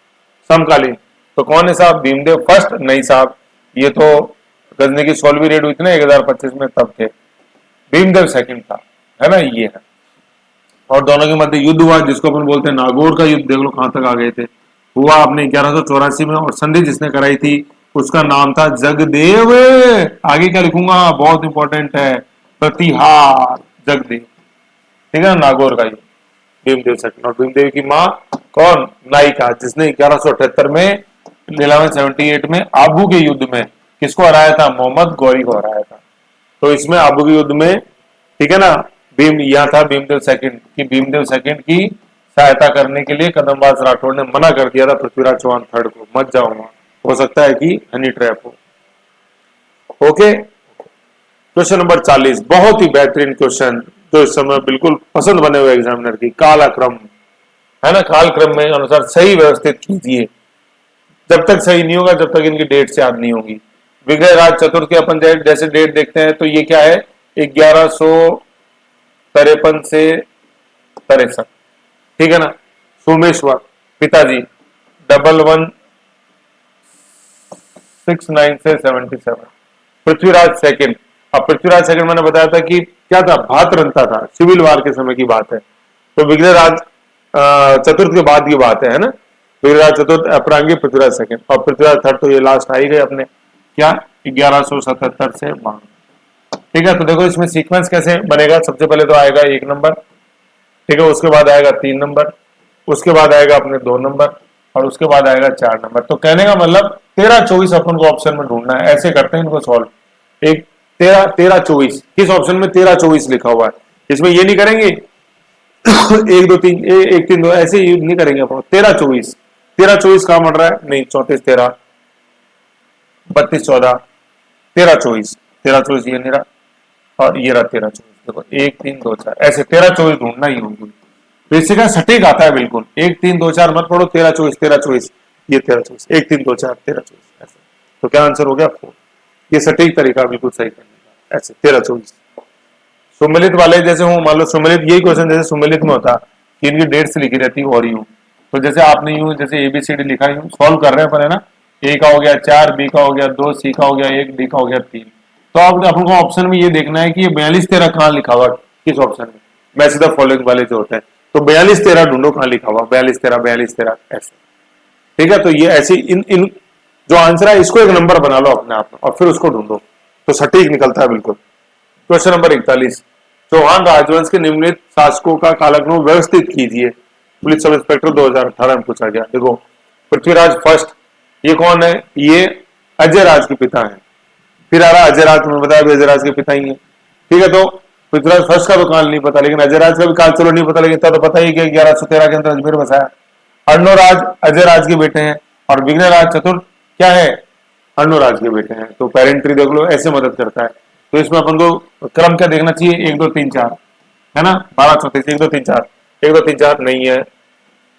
समकालीन तो कौन है साहब? भीमदेव फर्स्ट नहीं साहब, ये तो गजनी की 16वीं रेड हुई थी ना 1025 में, तब थे। भीमदेव सेकंड था, है ना, ये है। और दोनों के मध्य युद्ध हुआ जिसको अपन बोलते हैं नागौर का युद्ध, देख लो कहां तक आ गए थे। हुआ अपने 1184 में, और संधि जिसने कराई थी उसका नाम था जगदेव। आगे क्या लिखूंगा, बहुत इंपॉर्टेंट है, प्रतिहार जगदेव, ठीक है ना। नागौर का युद्ध, भीमदेव सेकंड। और भीमदेव की माँ कौन? नायिका, जिसने 1178 में, 1178 में आबू के युद्ध में किसको हराया था? मोहम्मद गौरी को हराया था। तो इसमें आबू के युद्ध में, ठीक है ना, भीम यहाँ था भीमदेव सेकंड की, भीमदेव सेकंड की सहायता करने के लिए कदमबाज राठौड़ ने मना कर दिया था पृथ्वीराज चौहान थर्ड को, मत जाओ वहां, हो सकता है कि हनी ट्रैप हो। ओके, क्वेश्चन नंबर 40, बहुत ही बेहतरीन क्वेश्चन जो इस समय बिल्कुल पसंद बने हुए एग्जामिनर की, कालक्रम, है ना। कालक्रम में अनुसार सही व्यवस्थित कीजिए। जब तक सही नहीं होगा, जब तक इनकी डेट याद नहीं होगी। विग्रहराज चतुर्थ के अपन जैसे डेट देखते हैं तो ये क्या है? 1153 से 63, ठीक है ना। सोमेश्वर पिताजी 1169 से 77। पृथ्वीराज सेकंड, अब पृथ्वीराज सेकंड मैंने बताया था कि क्या था? भातरंता था, सिविल वार के समय की बात है। तो विग्रहराज चतुर्थ के बाद की बात है ना। विग्रहराज चतुर्थ अपरांगी, पृथ्वीराज सेकंड, और पृथ्वीराज थर्ड तो ये लास्ट आ ही गए अपने, क्या 1177 से 52, ठीक है। तो देखो इसमें सीक्वेंस कैसे बनेगा, सबसे पहले तो आएगा 1 नंबर, ठीक है, उसके बाद आएगा 3 नंबर, उसके बाद आएगा अपने 2 नंबर, और उसके बाद आएगा 4 नंबर। तो कहने का मतलब 13-24 अपन को ऑप्शन में ढूंढना है। ऐसे करते हैं इनको सॉल्व, एक 13-24, किस ऑप्शन में 13-24 लिखा हुआ है, इसमें ये नहीं करेंगे 1 2 3 1 3 2 ऐसे नहीं करेंगे अपन। 13-24 कहां बढ़ रहा है? नहीं 34 13, 32 14 13 24, 13 24 ये नहीं रहा और ये रहा 13 24। देखो 1 3 2 4 ऐसे 13 24 ढूंढना ही होगी। बेसिक है, सटीक आता है बिल्कुल। 1 3 2 4 मत पढ़ो, 13 24 13 24 ये 13 24 1 3 2 4 13 24 ऐसे। तो क्या आंसर हो गया 4। ये सटीक तरीका बिल्कुल सही करने का, ऐसे 13 24। सुमेलित वाले जैसे हूँ, मान लो सुमेलित, यही क्वेश्चन जैसे सुमेलित में होता कि इनकी डेट्स लिखी रहती और यूं, तो जैसे आपने यूं जैसे ABCD लिखा, यूं सॉल्व कर रहे हैं पर, है ना। ए का हो गया 4, बी का हो गया 2, सी का हो गया 1, डी का हो गया 3। तो अब अपन को ऑप्शन में ये देखना है कि ये 42 13 कहाँ लिखा हुआ, किस ऑप्शन में। मैच द फॉलोइंग वाले जो होते हैं, तो 42 13 ढूंढो कहाँ लिखा हुआ, 42 13 42 13 ऐसे। ठीक है, तो ये ऐसी इन इन जो आंसर है इसको एक नंबर बना लो अपने आप में और फिर उसको ढूंढो, तो सटीक निकलता है बिल्कुल। क्वेश्चन नंबर 41, चौहान राजवंश के निम्नलिखित शासकों का कालक्रम व्यवस्थित कीजिए। पुलिस सब इंस्पेक्टर 2018 में पूछा गया। देखो पृथ्वीराज फर्स्ट, ये कौन है, ये अजय राज के पिता हैं। फिर आ रहा अजय राज, तुम्हें बताया अजय राज के पिता ही है। ठीक है, तो पृथ्वीराज फर्स्ट का तो काल नहीं पता, लेकिन अजय राज का भी काल चलो नहीं पता, लेकिन तो पता ही कि 1113 के अंदर अजमेर बसाया। अर्णोराज अजय राज के बेटे हैं और विघ्नराज चतुर्थ क्या है, अर्णोराज के बेटे हैं। तो पेरेंट्री देख लो, ऐसे मदद करता है। तो इसमें अपन को क्रम क्या देखना चाहिए, 1 2 3 4, है ना। 12 34 1 2 3 4 1 2 3 4 नहीं है,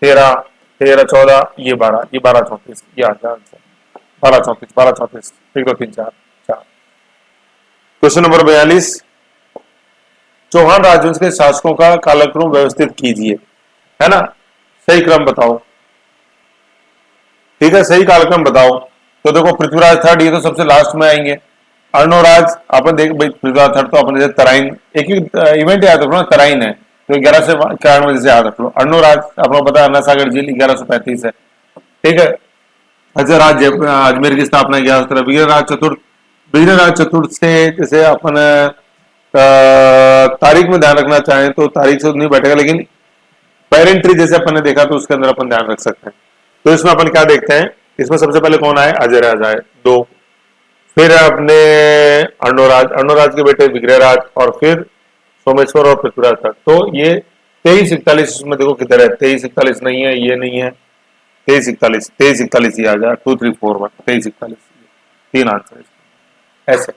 13 13 14 ये 12 34 ये आ गया आंसर। 12 34 12 34 1 2 3 4 4। क्वेश्चन नंबर 42, चौहान राजवंश के शासकों का कालक्रम व्यवस्थित कीजिए, है ना। सही क्रम बताओ। ठीक है, सही कालक्रम बताओ। तो देखो पृथ्वीराज थर्ड, ये तो सबसे लास्ट में आएंगे। अर्णोराज अपन देख भाई, पृथ्वीराज थर्ड तो अपन जैसे तराइन, एक ही इवेंट याद रखो ना, तराइन है तो 1191 से याद रख लो। अर्णोराज अपना पता है अन्ना सागर झील 1135 है। ठीक है, अजय राज अजमेर की स्थापना 1117। विजयराज चतुर्थ से जैसे अपन तारीख में ध्यान रखना चाहें तो तारीख से तो नहीं बैठेगा, लेकिन पेरेंट्री जैसे अपन ने देखा तो उसके अंदर अपन ध्यान रख सकते हैं। तो इसमें अपन क्या देखते हैं, इसमें सबसे पहले कौन आए, अजय राज आए 2, फिर अपने अर्णोराज के बेटे विग्रहराज, और फिर सोमेश्वर और पृथ्वीराज तक। तो ये 23 41 में देखो किधर है, 23 41 नहीं है, ये नहीं है, 23 41 ये आ जाए 2 3 4 1 23 41 तीन आंसर ऐसे।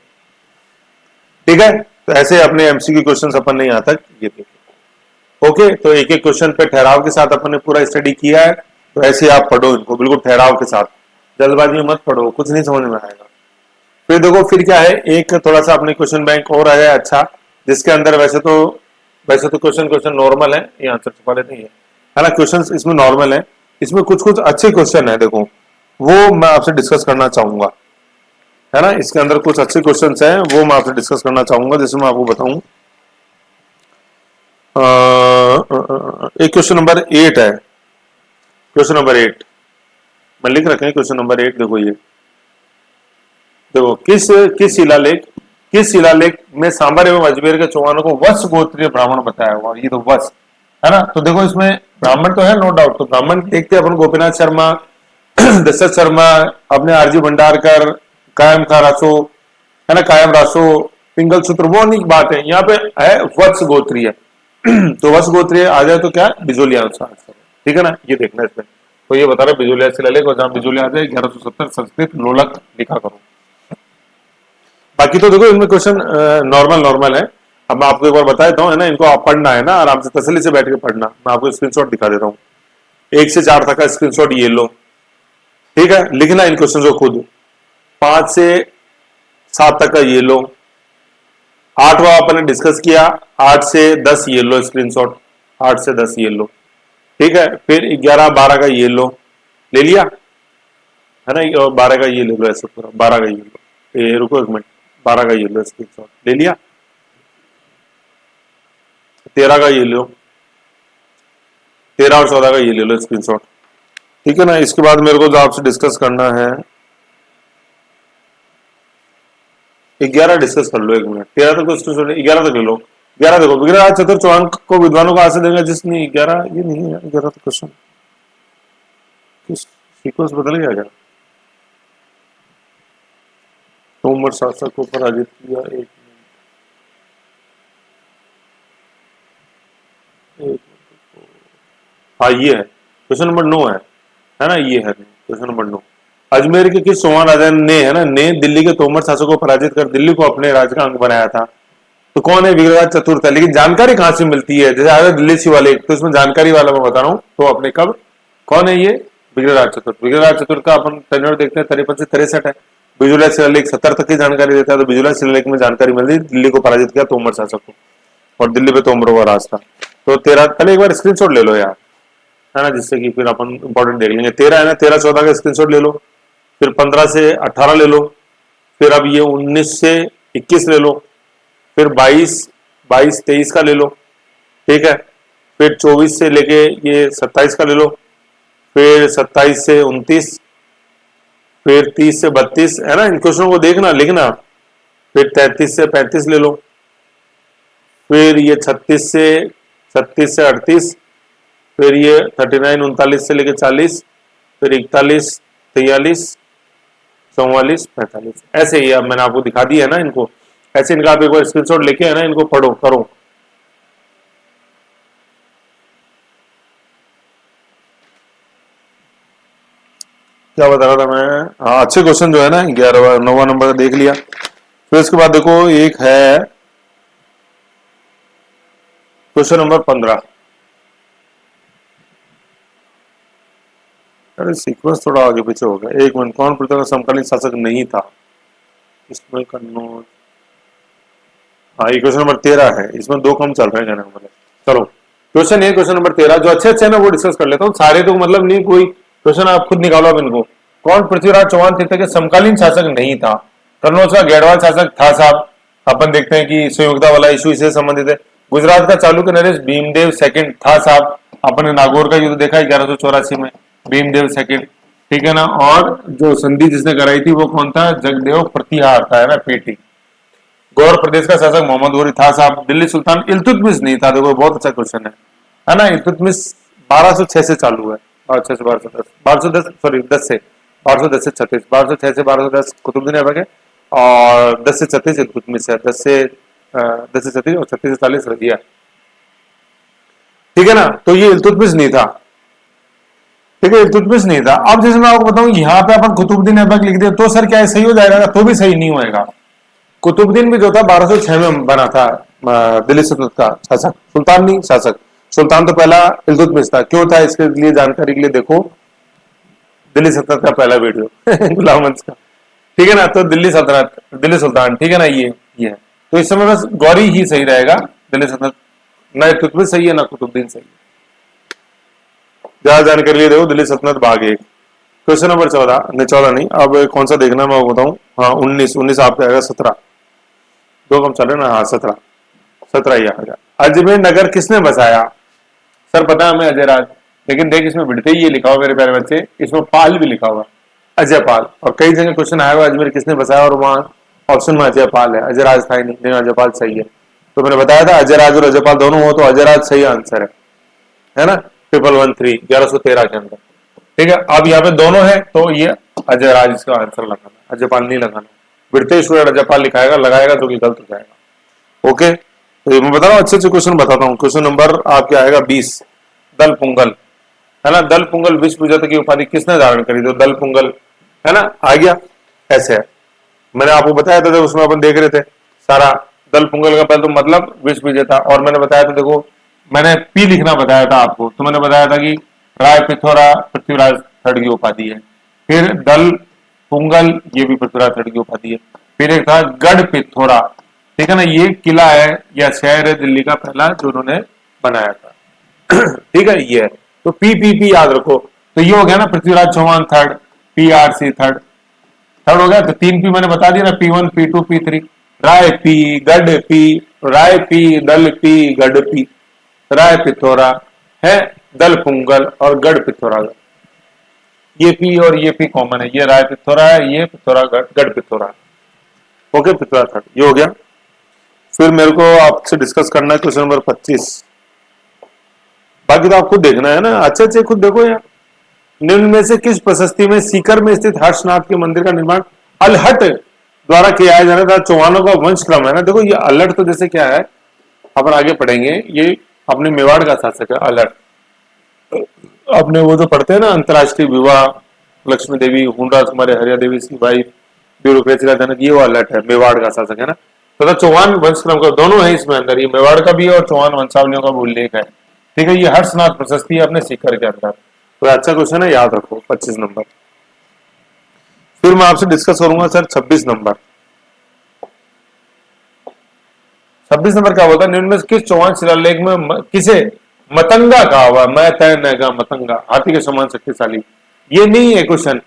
ठीक है, तो ऐसे अपने MCQ क्वेश्चन अपन ने यहां तक ये देखे। ओके, तो एक एक क्वेश्चन पे ठहराव के साथ अपन ने पूरा स्टडी किया है। तो ऐसे आप पढ़ो इनको बिल्कुल ठहराव के साथ, जल्दबाजी में मत पढ़ो, कुछ नहीं समझ में आएगा। फिर देखो फिर क्या है, एक थोड़ा सा अपने क्वेश्चन बैंक और आया अच्छा, जिसके अंदर वैसे तो क्वेश्चन नॉर्मल है, ये आंसर छुपा लेते हैं, है ना। क्वेश्चन इसमें नॉर्मल है, इसमें कुछ कुछ अच्छे क्वेश्चन है, देखो वो मैं आपसे डिस्कस करना चाहूंगा, है ना। इसके अंदर कुछ अच्छे क्वेश्चन हैं, वो मैं आपसे डिस्कस करना चाहूंगा, जैसे मैं आपको बताऊं। एक क्वेश्चन नंबर 8 है, क्वेश्चन नंबर 8 मैं लिख रखे हैं। क्वेश्चन नंबर 8 देखो, ये देखो किस शिलालेख में सांबर एवं अजमेर के चौहानों को वत्स गोत्रीय ब्राह्मण बताया हुआ, ये तो वत्स है ना। तो देखो इसमें ब्राह्मण तो है नो डाउट, तो ब्राह्मण देखते हैं अपन, गोपीनाथ शर्मा दशरथ शर्मा, अपने आरजी भंडारकर, कायम खा रासो, है ना, कायम रासो, पिंगल सूत्र, वो नहीं बात है, यहाँ पे है वत्स गोत्रीय। तो वत्स गोत्रीय आ जाए तो क्या बिजोलिया आंसर, ठीक है ना, ये देखना इसमें। तो ये बता रहे बिजोलिया शिलालेख, और जहां बिजोलिया आ जाए 1170 संस्कृत लोलक लिखा करो। बाकी तो देखो इनमें क्वेश्चन नॉर्मल है। अब मैं आपको एक बार बता देता हूँ, है ना, इनको आप पढ़ना है ना, आराम से तसल्ली से बैठ के पढ़ना। मैं आपको स्क्रीनशॉट दिखा देता हूँ, 1 से 4 तक का स्क्रीनशॉट ये लो, ठीक है। लिखना इन क्वेश्चन को खुद। 5 से 7 तक का ये लो, 8वां आपने डिस्कस किया, 8 से 10 ये लो स्क्रीनशॉट, 8 से 10 ये लो, ठीक है। फिर 11 12 का ये लो, ले लिया, है ना, और 12 का ये ले लो, ऐसे पूरा 12 का ये लो, रुको एक मिनट, 12 का ये लो स्क्रीनशॉट ले लिया, 13 का ये लो, 13 और 14 का ये ले लो स्क्रीनशॉट, ठीक है ना। इसके बाद मेरे को जो आपसे डिस्कस करना है, 11 डिस्कस कर लो, 1 मिनट, 13 तक तो स्क्रीनशॉट, 11 तक ले लो। 11 देखो, विग्रहराज चतुर चौहान को विद्वानों को आसे देंगे जिसने 11, ये नहीं है 11 तो क्वेश्चन, सीक्वेंस बदल गया क्या। तोमर शासक को पराजित किया, एक हाँ ये है क्वेश्चन नंबर 9 है ना, ये है क्वेश्चन नंबर 9। अजमेर के किस चौहान राजा ने, है ना, ने दिल्ली के तोमर शासक को पराजित कर दिल्ली को अपने राज्य का अंग बनाया था? तो कौन है? विग्रहराज चतुर्थ है। लेकिन जानकारी कहां से मिलती है? जैसे आया दिल्ली शिवालिक, तो इसमें जानकारी वाला मैं बता रहा हूँ, तो अपने कब, कौन है ये? विग्रहराज चतुर्थ। विग्रहराज चतुर्थ का अपन टेन्योर देखते हैं 53 से 63 है। बिजुला शिलालेख 70 तक की जानकारी देता है, तो बिजुला शिलालेख में जानकारी मिलती है दिल्ली को पराजित किया तोमर शासक को, और दिल्ली पे तोमरों का राज था। तो 13, पहले एक बार स्क्रीनशॉट ले लो यार, है ना, जिससे कि फिर अपन इंपॉर्टेंट देख लेंगे। 13 है ना, 13-14 का स्क्रीनशॉट ले लो, फिर 15 से 18 ले लो, फिर अब ये 19 से 21 ले लो, फिर 22-23 का ले लो, ठीक है, फिर 24 से लेके ये 27 का ले लो, फिर 27 से 29, फिर 30 से 32, है ना, इन क्वेश्चनों को देखना लिखना। फिर 33 से 35 ले लो, फिर ये 36 से 38, फिर ये 39-39 से लेके 40, फिर 41-43, 44-45, ऐसे ही। अब मैंने आपको दिखा दिया है ना इनको, ऐसे इनका आप एक बार स्क्रीनशॉट लेके, है ना, इनको पढ़ो करो। क्या बता रहा था मैं? हाँ, अच्छे क्वेश्चन जो है ना 11वां 9वां नंबर देख लिया। फिर इसके बाद देखो एक है क्वेश्चन नंबर 15। अरे सीक्वेंस थोड़ा आगे पीछे हो गया, एक मिनट। कौन पृथ्वी का समकालीन शासक नहीं था? इसमें कन्नौज, हाँ ये क्वेश्चन नंबर 13 है, इसमें 2 कम चल रहे हैं कहने का मतलब। चलो क्वेश्चन ये क्वेश्चन नंबर 13 जो अच्छे अच्छे ना वो डिस्कस कर लेता हूँ, सारे तो मतलब नहीं, कोई क्वेश्चन आप खुद निकालो अब इनको। कौन पृथ्वीराज चौहान तीर्थ के समकालीन शासक नहीं था? कन्नौज का गैरवाल शासक था साहब, अपन देखते हैं कि संयुक्ता वाला इशू इससे संबंधित है। गुजरात का चालुक्य नरेश भीमदेव सेकंड था साहब, अपन ने नागौर का युद्ध देखा 1184 में, भीमदेव सेकंड, ठीक है ना। और जो संधि जिसने कराई थी वो कौन था? जगदेव प्रतिहार था, है ना, पीटी। गौर प्रदेश का शासक मोहम्मद गोरी था साहब। दिल्ली सुल्तान इल्तुतमिश नहीं था, देखो बहुत अच्छा क्वेश्चन है ना। इल्तुतमिश 1206 से चालू है, 1206 से 1210, 1210 सॉरी 10 से 1210 से 36, 1206 से 1210 कुतुबुद्दीन ऐबक है, और 10 से 36 इल्तुतमिश है, 10 से 36 और 36 से 40 रजिया, ठीक है ना। तो ये इल्तुतमिश नहीं था, ठीक है, इल्तुतमिश नहीं था। अब जैसे मैं आपको बताऊं यहाँ पे अपन कुतुबुद्दीन ऐबक लिख दिया तो सर क्या सही हो जाएगा? तो भी सही नहीं होएगा। कुतुबुद्दीन भी जो था 1206 में बना था दिल्ली सल्तनत का शासक, सुल्तान नहीं शासक। सुल्तान तो पहला इल्तुतमिश था। क्यों था इसके लिए जानकारी के लिए देखो दिल्ली सल्तनत का पहला वीडियो गुलाम वंश का, ठीक है ना। तो दिल्ली सल्तनत, दिल्ली सुल्तान, ठीक है ना, ये है। तो इस समय बस गौरी ही सही रहेगा, दिल्ली सल्तनत ना इल्तुतमिश सही है ना कुतुबुद्दीन सही है। ज्यादा जानकारी लिए देखो दिल्ली सल्तनत भाग 1, क्वेश्चन नंबर 14, नहीं 14 नहीं, अब कौन सा देखना मैं बताऊं, हाँ 19 आपका आएगा 17, 2 कम चल रहे ना, हाँ 17 ही आएगा। अजमेर नगर किसने बसाया? सर पता है हमें अजय राज, लेकिन देख इसमें बिड़ते ही ये लिखा हुआ मेरे प्यारे बच्चे, इसमें पाल भी लिखा हुआ, अजय पाल। और कई जगह क्वेश्चन आया हुआ अजमेर किसने बसाया, और वहां ऑप्शन में अजय पाल है, अजय राज था ही नहीं, अजय पाल सही है। तो मैंने बताया था अजय राज और अजय पाल दोनों हो तो अजय राज सही आंसर है ना। 1113 1113 के अंदर, ठीक है। अब यहाँ पे दोनों है तो ये अजय राज इसका आंसर लगाना, अजय पाल नहीं लगाना। बिड़ते स्टूडेंट अजय पाल लिखाएगा, लगाएगा तो गलत हो जाएगा। ओके, तो मैं बता रहा हूँ अच्छे अच्छे क्वेश्चन बताता हूँ। क्वेश्चन नंबर आपके आएगा 20, दल पुंगल, है ना। दल पुंगल विश्व विजेता की उपाधि किसने धारण करी? तो दल पुंगल, है ना, आ गया। ऐसे है, मैंने आपको बताया था उसमें अपन देख रहे थे सारा। दल पुंगल का पहले तो मतलब विश्व विजेता, और मैंने बताया था देखो, मैंने पी लिखना बताया था आपको, तो मैंने बताया था कि राय पिथौरा पृथ्वीराज थर्ड की उपाधि है। फिर दल पुंगल, ये भी पृथ्वीराज थर्ड की उपाधि है। फिर एक था गढ़ पिथौरा, ठीक है ना, ये किला है या शहर है दिल्ली का पहला जो उन्होंने बनाया था ठीक है, ये है। तो पी याद रखो। तो ये हो गया ना Prithviraj Chauhan third, PRC third हो गया। तो 3 पी मैंने बता दिया ना, P1 P2 P3, राय पी, गढ़ पी, राय पी, दल पी, गढ़ पी, राय पिथौरा है, दल पुंगल और गढ़ पिथौरागढ़। ये पी और ये पी कॉमन है, ये राय पिथौरा है, ये पिथौरागढ़, गढ़ पिथौरा। ओके, पिथौरा थर्ड, ये हो गया। फिर मेरे को आपसे डिस्कस करना है क्वेश्चन नंबर 25। बाकी तो आप खुद देखना है ना, अच्छे अच्छे खुद देखो यार। निम्न में से किस प्रशस्ति में सीकर में स्थित हर्षनाथ के मंदिर का निर्माण अलहट द्वारा किया जा रहा था? चौहानों का वंश क्रम है ना। देखो ये अलहट तो जैसे क्या है, अपन आगे पढ़ेंगे, ये अपने मेवाड़ का शासक है अलहट। अपने वो जो पढ़ते हैं ना अंतरराष्ट्रीय विवाह, लक्ष्मी देवी, हुनराज कुमारी, हरिया देवी की वाइफ, ब्यूरोक्रेसी का जनक, ये वो अलर्ट है, मेवाड़ का शासक है ना। तथा चौहान वंश क्रम का दोनों है इसमें अंदर, ये मेवाड़ का भी है और चौहान वंशावलियों का भी उल्लेख है। ठीक है, ये हर्षनाथ प्रशस्ति है अपने सीकर के अंदर। तो अच्छा क्वेश्चन है, याद रखो 25 नंबर। फिर मैं आपसे डिस्कस करूंगा सर 26 नंबर। 26 नंबर क्या बोलता है, निम्न में से किस चौहान शिलालेख में किसे मतंगा कहा हुआ, मैं तय नगा मतंगा, हाथी के समान शक्तिशाली। ये नहीं है क्वेश्चन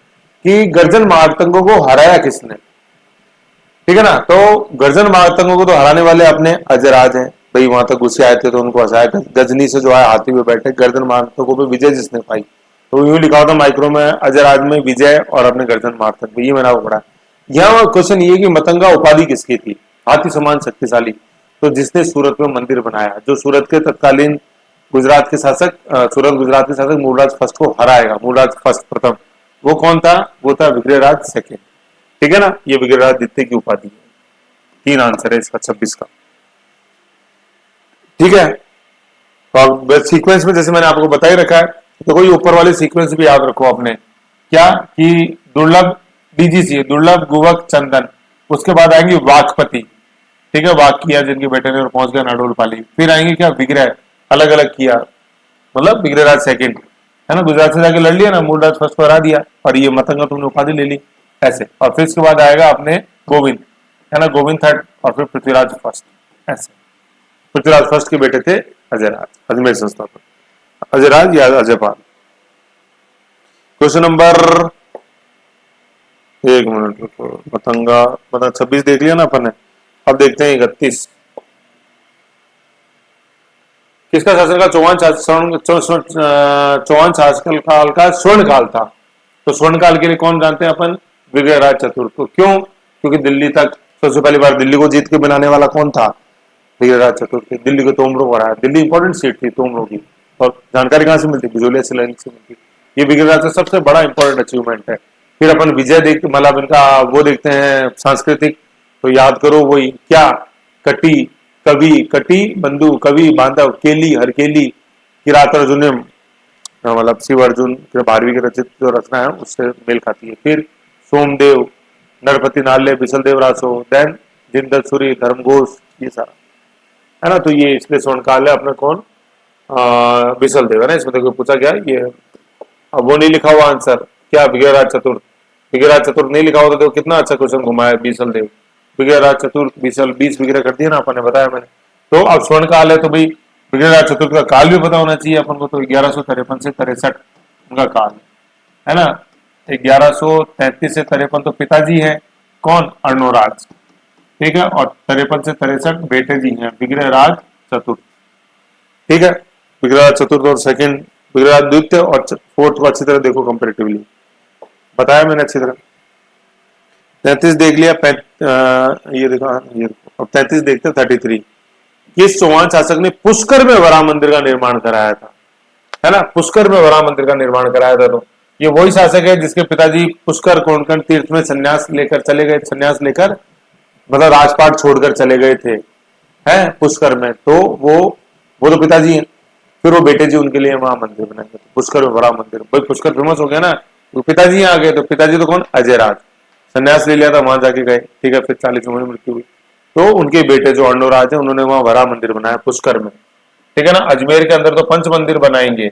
कि गर्जन मारतंगों को हराया किसने। ठीक है ना, तो गर्जन मारतंगों को तो हराने वाले अपने अजयराज हैं, भाई वहां तक घुसे आए थे तो उनको हंसाया था। गजनी से जो है हाथी पे बैठे, गर्जन मारतंगों पे विजय जिसने पाई, तो यूं लिखा होता माइक्रो में, अजयराज में विजय और अपने गर्जन मारतंग, ये मैंने आपको पढ़ा। यहाँ क्वेश्चन ये कि मतंगा उपाधि किसकी थी, हाथी समान शक्तिशाली, तो जिसने सूरत में मंदिर बनाया, जो सूरत के तत्कालीन गुजरात के शासक, सूरत गुजरात के शासक मूलराज फर्स्ट को हराएगा, मूलराज फर्स्ट प्रथम, वो कौन था, वो था विग्रहराज सेकेंड। ठीक है ना, ये विग्रहराज द्वितीय की उपाधि है। 3 आंसर है इसका 26 का। ठीक है, और सीक्वेंस में जैसे मैंने आपको बता ही रखा है, तो कोई ऊपर वाले सीक्वेंस भी याद रखो आपने, क्या कि दुर्लभ डीजीसी, दुर्लभ गुवक चंदन, उसके बाद आएंगे वाकपति, ठीक है, वाक किया जिनके बेटे ने और पहुंच गया नाडोल पाली। फिर आएंगे क्या, विग्रह, अलग अलग किया, मतलब विग्रहराज सेकंड है ना, गुजरात से जाके लड़ लिया ना, मूलराज फर्स्ट को हरा दिया, और ये मतंगा तुमने उपाधि ले ली ऐसे। और फिर इसके बाद आएगा अपने गोविंद, है ना, गोविंद थर्ड, और फिर पृथ्वीराज फर्स्ट ऐसे। पृथ्वीराज फर्स्ट के बेटे थे अजयराज, अजमेर संस्थापक अजयराज या अजयपाल। क्वेश्चन नंबर, एक मिनट रुको, मतंगा मतलब 26 देख लिया ना अपन ने, अब देखते हैं 31। किसका शासनकाल चौहान शासनकाल काल का स्वर्ण काल था। तो स्वर्ण काल के लिए कौन जानते हैं अपन, विग्रहराज चतुर्थ को। क्यों, क्योंकि दिल्ली तक सबसे पहली बार दिल्ली को जीत के बनाने वाला कौन था, विग्रहराज चतुर्थ। दिल्ली को तोमरों को हराया, दिल्ली इंपॉर्टेंट सीट थी तोमरों की, और जानकारी कहां से मिलती, बिजोलिया शिलालेख से मिलती। ये विग्रहराज का सबसे बड़ा इंपॉर्टेंट अचीवमेंट है। फिर अपन विजय देख, मतलब इनका वो देखते हैं सांस्कृतिक, तो याद करो वही क्या, कटी कवि, कटी बंधु, कवि बांधव, केली हरकेली, किरात अर्जुन, मतलब शिव अर्जुन के भारवी की रचित जो रचना है उससे मेल खाती है। फिर सोमदेव, नरपति नाल्य, बिसल देव रासो, देन जिंदत सूरी, धर्मघोष, ये सारा है ना। तो ये इसलिए स्वर्ण काल है अपना कौन, बिसल देव है ना। इसमें देखो पूछा गया ये, अब वो नहीं लिखा हुआ आंसर, क्या विग्रहराज चतुर्थ, विग्रहराज चतुर्थ नहीं लिखा हुआ, तो देखो कितना अच्छा क्वेश्चन घुमाया, बिसल देव, विग्रहराज चतुर्थ, बीसल 20 विग्रह कर दिया ना अपन ने, बताया मैंने। तो अब स्वर्ण काल है तो भाई विग्रहराज चतुर्थ का काल भी पता होना चाहिए अपन को, तो 1153 से 63 उनका काल है ना। 1133 से 53 तो पिताजी है कौन, अर्णोराज, ठीक है, और 53 से 63 बेटे जी हैं विग्रहराज चतुर्थ। ठीक है, विग्रहराज चतुर्थ और सेकंड विग्रहराज द्वितीय और फोर्थ को अच्छी तरह देखो कंपेरेटिवली, बताया मैंने अच्छी तरह। 33 देख लिया, ये देखो, ये देखो, अब 33 देखते हैं 33। किस चौहान शासक ने पुष्कर में वराह मंदिर का निर्माण कराया था, है ना, पुष्कर में वराह मंदिर का निर्माण कराया था। तो ये वही शासक है जिसके पिताजी पुष्कर कोणकण तीर्थ में संन्यास लेकर चले गए, संन्यास लेकर मतलब राजपाट छोड़कर चले गए थे, हैं पुष्कर में, तो वो तो पिताजी हैं। फिर वो बेटे जी उनके लिए वहां मंदिर बनाएंगे, तो पुष्कर में वराह मंदिर, भाई पुष्कर फेमस हो गया ना, तो पिताजी आ गए, तो पिताजी तो कौन, अजयराज, संन्यास ले लिया था, वहां जाके गए, ठीक है, फिर 40 उम्र में मृत्यु हुई, तो उनके बेटे जो अर्णोराज है उन्होंने वहां वराह मंदिर बनाया पुष्कर में, ठीक है ना। अजमेर के अंदर तो पंच मंदिर बनाएंगे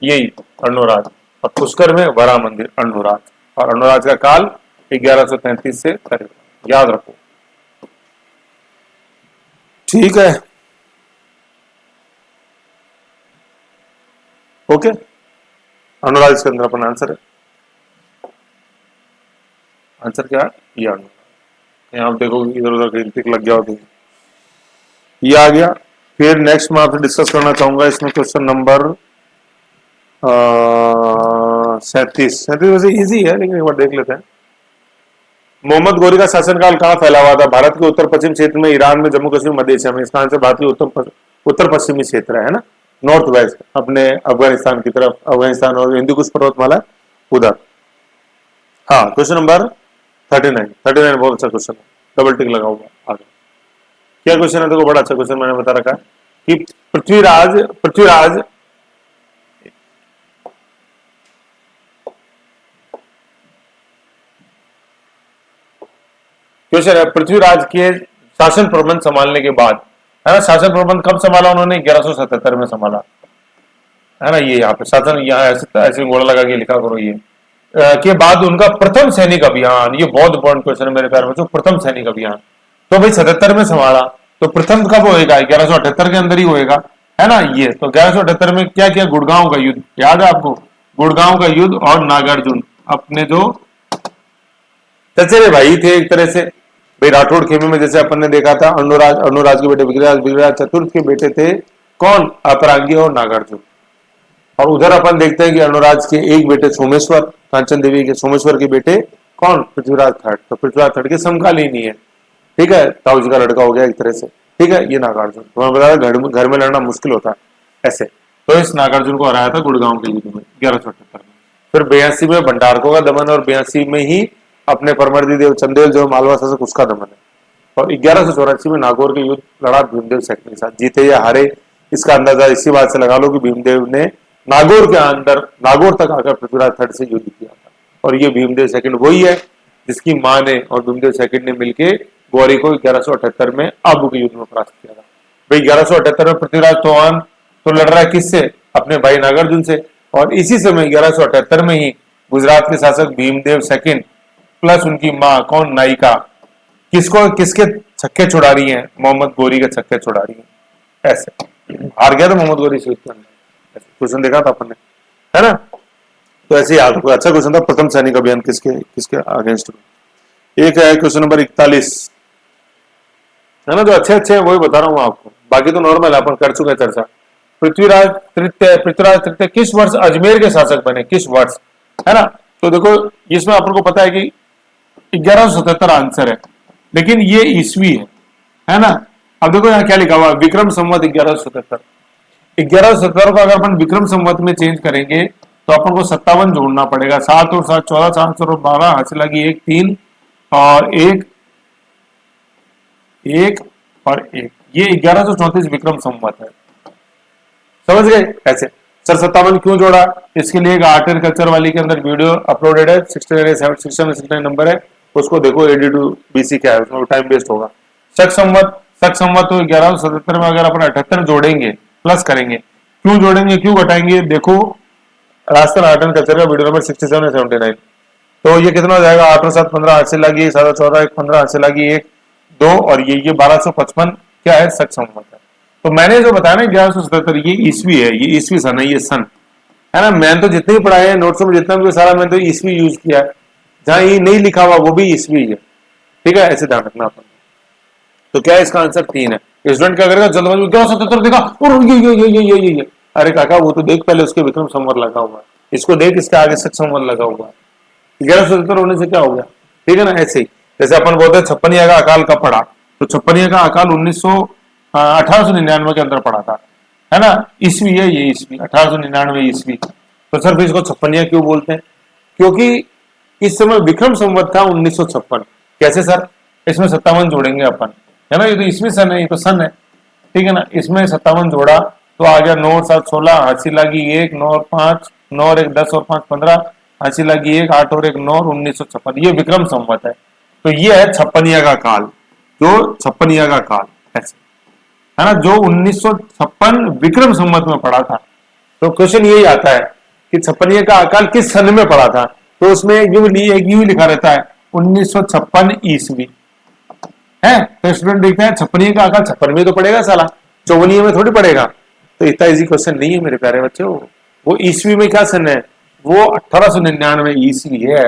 यही अर्णोराज, और पुष्कर में वराह मंदिर अर्णोराज, और अर्णोराज का काल 1133 से 53, याद रखो, ठीक है, ओके। अर्णोराज के अंदर अपना आंसर है, आंसर क्या है, ये अर्णोराज। यहाँ देखो इधर उधर ग्रीन टिक लग गया होता, ये आ गया। फिर नेक्स्ट मैं आपसे डिस्कस करना चाहूंगा इसमें क्वेश्चन नंबर 37। वैसे इजी है लेकिन एक बार देख लेते हैं। मोहम्मद गोरी का शासनकाल कहाँ फैला हुआ था, भारत के उत्तर पश्चिम क्षेत्र में, ईरान में, जम्मू कश्मीर, मध्य एशिया में। इसका आंसर भारत के उत्तर पश्चिमी क्षेत्र है ना, नॉर्थ वेस्ट, अपने अफगानिस्तान की तरफ, अफगानिस्तान और हिंदू कुश पर्वतमाला उधर। हाँ, क्वेश्चन नंबर 39 बहुत अच्छा क्वेश्चन है, डबल टिक लगा हुआ आगे। क्या क्वेश्चन है, देखो बड़ा अच्छा क्वेश्चन मैंने बता रखा है कि पृथ्वीराज, 1 क्वेश्चन है, पृथ्वीराज के शासन प्रबंध संभालने के बाद, है ना, शासन प्रबंध कब संभाला उन्होंने? 1177 में संभाला, है ना। ये यहाँ पे शासन, यहाँ ऐसे घोड़ा लगा के लिखा करो, ये के बाद उनका प्रथम सैनिक अभियान, ये बहुत इंपॉर्टेंट क्वेश्चन है मेरे प्यारे बच्चों, प्रथम सैनिक अभियान तो भाई 77 में संभाला, तो प्रथम कब होएगा? 1178 के अंदर ही होएगा, है ना। ये तो 1178 में क्या किया? गुड़गांव का युद्ध, याद है आपको? गुड़गांव का युद्ध और नागार्जुन अपने जो चचेरे भाई थे एक तरह से, भाई राठौड़ खेमे में जैसे अपन ने देखा था, अनुराज के बेटे विग्रहराज, विग्रहराज चतुर्थ के बेटे थे कौन? अपरांगी और नागार्जुन। और उधर अपन देखते हैं कि अनुराज के एक बेटे सोमेश्वर, कांचन देवी के सोमेश्वर के बेटे कौन? पृथ्वीराज थर्ड। तो पृथ्वीराज थर्ड के समकालीन ही है, ठीक है, ताऊ जी का लड़का हो गया एक तरह से, ठीक है। ये नागार्जुन, तो मैं बताया घर में लड़ना मुश्किल होता है ऐसे, तो इस नागार्जुन को हराया था गुड़गांव के युद्ध में 1178 में। फिर 82 में भंडारकों का दमन, और 82 में ही अपने परमर्दी देव चंदेल जो मालवा शासक उसका दमन है। और 1184 में नागौर के युद्ध लड़ा भीमदेव सेकंड के साथ, जीते या हारे इसका अंदाजा इसी बात से लगा लो कि भीमदेव ने नागौर के अंदर, नागौर तक आकर पृथ्वीराज थर्ड से युद्ध किया था। और ये भीमदेव सेकंड वही है जिसकी मां ने और भीमदेव सेकंड ने मिलकर गौरी को 1178 में आबू के युद्ध में परास्त किया था। भाई 1178 में पृथ्वीराज चौहान तो लड़ रहा है किससे? अपने भाई नागार्जुन से। और इसी समय 1178 में ही गुजरात के शासक भीमदेव सेकंड प्लस उनकी मां कौन? नायिका, किसके छक्के छुड़ा रही है? मोहम्मद गौरी के छक्के छुड़ा रही है। ऐसे हार गया था मोहम्मद गौरी से युद्ध में, क्वेश्चन देखा था अपन ने, है ना। तो ऐसे याद रखो, अच्छा क्वेश्चन था, प्रथम सैनिक अभियान किसके अगेंस्ट में। एक है क्वेश्चन नंबर 41, है ना, जो अच्छे वही बता रहा हूँ आपको, बाकी तो नॉर्मल है, अपन कर चुके चर्चा। पृथ्वीराज तृतीय किस वर्ष अजमेर के शासक बने? किस वर्ष, है ना। तो देखो इसमें अपन को पता है कि 1177 आंसर है, लेकिन ये ईस्वी है ना। अब देखो यहाँ क्या लिखा हुआ, विक्रम संवत 1177। 1177 को अगर अपन विक्रम संवत में चेंज करेंगे तो अपन को 57 जोड़ना पड़ेगा। 7 और 7 14, 4 और 12, हासिल लगी 1 3 और 1 1 और 1, ये 1134 विक्रम संवत है, समझ गए। ऐसे सर 57 क्यों जोड़ा? इसके लिए एक आर्ट एंड कल्चर वाली के अंदर वीडियो अपलोडेड है, 69 नंबर है, उसको देखो। AD2 BC क्या है, उसमें टाइम वेस्ट होगा। शक संवत तो 1177 में अगर अपन 78 जोड़ेंगे प्लस करेंगे, क्यों जोड़ेंगे क्यों घटाएंगे? देखो राजस्थान आर्ट एंड कल्चर का वीडियो नंबर 67 और 79। तो ये कितना हो जाएगा? 8 और 7 15, हाथ से लगी 7 और 14 1 15, हाथ से लगी 1 2, और ये 1255 क्या है? शक संवत है। तो मैंने जो बताया ना 1177, ये ईस्वी है, ये ईस्वी सन है, ये सन है ना। मैंने तो जितने भी पढ़ाए हैं नोट्स में, जितना भी सारा मैंने तो ईस्वी यूज किया है, जहां ये नहीं लिखा हुआ वो भी ईस्वी है, ठीक है, ऐसे ध्यान रखना अपन। तो क्या है इसका आंसर? 3 है। स्टूडेंट क्या करेगा? जल्दबाजी में 1177 देखा और ये अरे काका वो तो देख पहले उसके विक्रम संवत लगा हुआ है, इसको देख इसके आगे शक संवत लगा हुआ है। 1177 होने से क्या हो गया? ठीक है ना। ऐसे ही जैसे अपन बोलते हैं छप्पनिया का अकाल कब पड़ा, तो छप्पनिया का अकाल 1899 के अंदर पड़ा था, है ना। ईस्वी है ये, ईस्वी 1899 ईस्वी। तो सर फिर इसको छप्पनिया क्यों बोलते हैं? क्योंकि इस समय विक्रम संवत था 1956। कैसे सर? इसमें 57 जोड़ेंगे अपन, है ना, ये तो ईस्वी सन है, ये तो सन है, ठीक है ना। इसमें 57 जोड़ा तो आ गया 9 और 7 16, हाथी लगी 1 9 और 5 9 और 1 10 और 5 15, हाथी लगी 1 8 और 1 9 और 1956, ये विक्रम संवत है। तो ये है छप्पनिया का काल, जो छप्पनिया का काल ऐसे, है ना, जो 1956 विक्रम संवत में पड़ा था। तो क्वेश्चन यही आता है कि छप्पनिया का अकाल किस सन में पड़ा था, तो उसमें यूं लिखा रहता है 1956 ईस्वी है। तो स्टूडेंट देखते हैं छप्पनिया का अकाल 56 में तो पड़ेगा साला, 54 में थोड़ी पड़ेगा। तो इतना इजी क्वेश्चन नहीं है मेरे प्यारे बच्चों। वो ईस्वी में क्या सन है? वो 1899 ईस्वी है।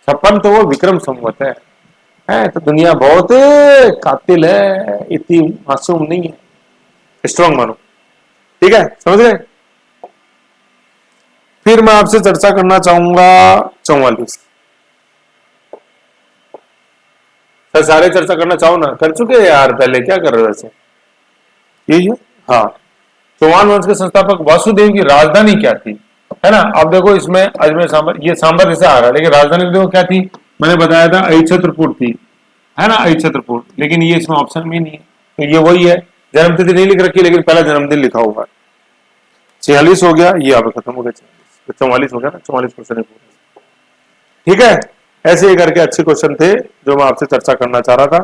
56 तो वो विक्रम संवत है। तो दुनिया बहुत कातिल है, इतनी मासूम नहीं है, स्ट्रॉन्ग मानो, ठीक है, समझ गए। फिर मैं आपसे चर्चा करना चाहूंगा 44। सर सारे चर्चा करना चाहो ना, कर चुके यार पहले, क्या कर रहे हो वैसे? यही है, हाँ। चौहान वंश के संस्थापक वासुदेव की राजधानी क्या थी, है ना। अब देखो इसमें अजमेर सांबर, ये सांबर जैसे आ रहा है, लेकिन राजधानी देखो क्या थी, मैंने बताया था अहिछत्रपुर थी, है ना, अहिछत्रपुर, लेकिन ये इसमें ऑप्शन में नहीं है। तो ये वही है, जन्मतिथि नहीं लिख रखी, लेकिन पहला जन्मदिन लिखा हुआ है। 46 हो गया, ये अब खत्म हो गया, 44 हो गया ना, 44 क्वेश्चन है, ठीक है। ऐसे ही करके अच्छे क्वेश्चन थे जो मैं आपसे चर्चा करना चाह रहा था।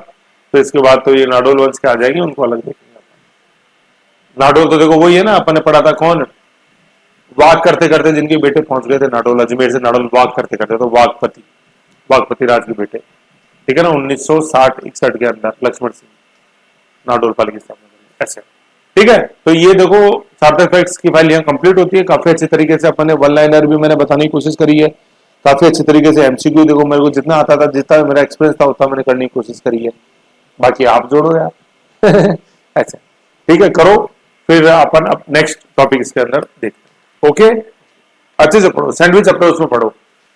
तो इसके बाद तो ये नाडोल वंश के आ जाएंगे, उनको अलग देखेंगे। नाडोल तो देखो वही है ना, अपन ने पढ़ा था, कौन वाक करते करते जिनके बेटे पहुंच गए थे नाडोल, अजमेर से नाडोल वाक करते करते, तो वाकपति राज के बेटे, ठीक है ना, 1960-61 के अंदर लक्ष्मण सिंह नाडोल पाल की स्थापना करी ऐसे। ठीक है, तो ये देखो सार्थक फैक्ट्स की फाइल यहाँ कंप्लीट होती है। काफी अच्छे तरीके से अपन ने वन लाइनर भी मैंने बताने की कोशिश करी है, काफी अच्छे तरीके से एमसीक्यू देखो मेरे को जितना आता था, जितना मेरा एक्सपीरियंस था उतना मैंने करने की कोशिश करी है। बाकी आप जोड़ो यार ऐसे, ठीक है, करो, फिर अपन अब नेक्स्ट टॉपिक इसके अंदर देखते हैं। ओके, अच्छे से पढ़ो, सैंडविच अप्रोच में पढ़ो।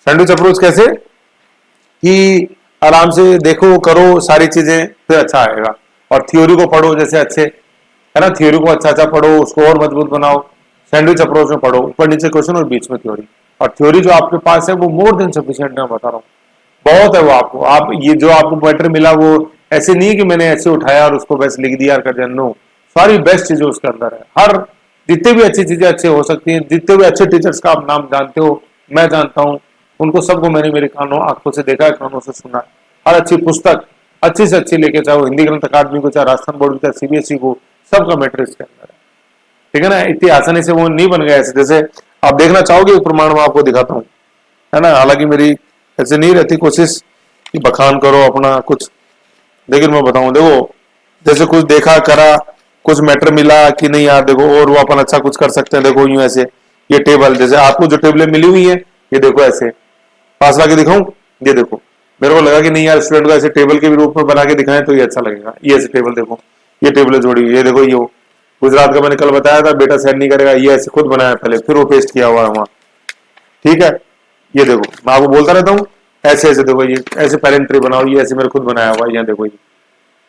सैंडविच अप्रोच कैसे कि आराम से देखो, करो सारी चीजें, फिर अच्छा आएगा। और थ्योरी को पढ़ो जैसे अच्छे, है ना, थ्योरी को अच्छा अच्छा पढ़ो, उसको और मजबूत बनाओ। सैंडविच अप्रोच में पढ़ो, ऊपर नीचे क्वेश्चन और बीच में थ्योरी। और थ्योरी जो आपके पास है वो मोर देन सफिशिएंट, मैं बता रहा हूँ, बहुत है वो आपको। आप ये जो आपको मैटर मिला वो ऐसे नहीं कि मैंने ऐसे उठाया और उसको बस लिख दिया कर दिया, नो, सारी बेस्ट चीजें उसके अंदर है। हर जितने भी अच्छी चीजें अच्छे हो सकती हैं, जितने भी अच्छे टीचर्स का आप नाम जानते हो, मैं जानता हूँ, उनको सबको मैंने मेरे कानों आंखों से देखा है, कानों से सुना है। हर अच्छी पुस्तक अच्छी से अच्छी लेके, चाहे वो हिंदी ग्रंथ अकादमी को, चाहे राजस्थान बोर्ड, चाहे सीबीएसई को, सबका मैटर इसके अंदर है। ठीक है ना, इतनी आसानी से वो नहीं बन गया ऐसे। जैसे आप देखना चाहोगे प्रमाण में आपको दिखाता हूँ, है ना, हालांकि मेरी ऐसे नहीं रहती कोशिश कि बखान करो अपना कुछ, लेकिन मैं बताऊं, देखो जैसे कुछ देखा करा, कुछ मैटर मिला कि नहीं यार देखो, और वो अपन अच्छा कुछ कर सकते हैं, देखो यूं ऐसे, ये टेबल, जैसे आपको जो टेबलें मिली हुई है, ये देखो ऐसे पास लाके दिखाऊं, ये देखो, मेरे को लगा कि नहीं यार स्टूडेंट को ऐसे टेबल के भी रूप में बना के दिखाएं तो ये अच्छा लगेगा। ये ऐसे टेबल देखो, ये टेबल जोड़ी हुई, ये देखो, ये गुजरात का मैंने कल बताया था, बेटा सेंड नहीं करेगा, ये ऐसे खुद बनाया पहले, फिर वो पेस्ट किया हुआ है वहां। ठीक है, ये देखो, मैं आपको बोलता रहता हूँ, ऐसे ऐसे देखो, ये ऐसे पेरेंट ट्री बनाओ, ये ऐसे मेरे खुद बनाया हुआ है, यहाँ देखो, ये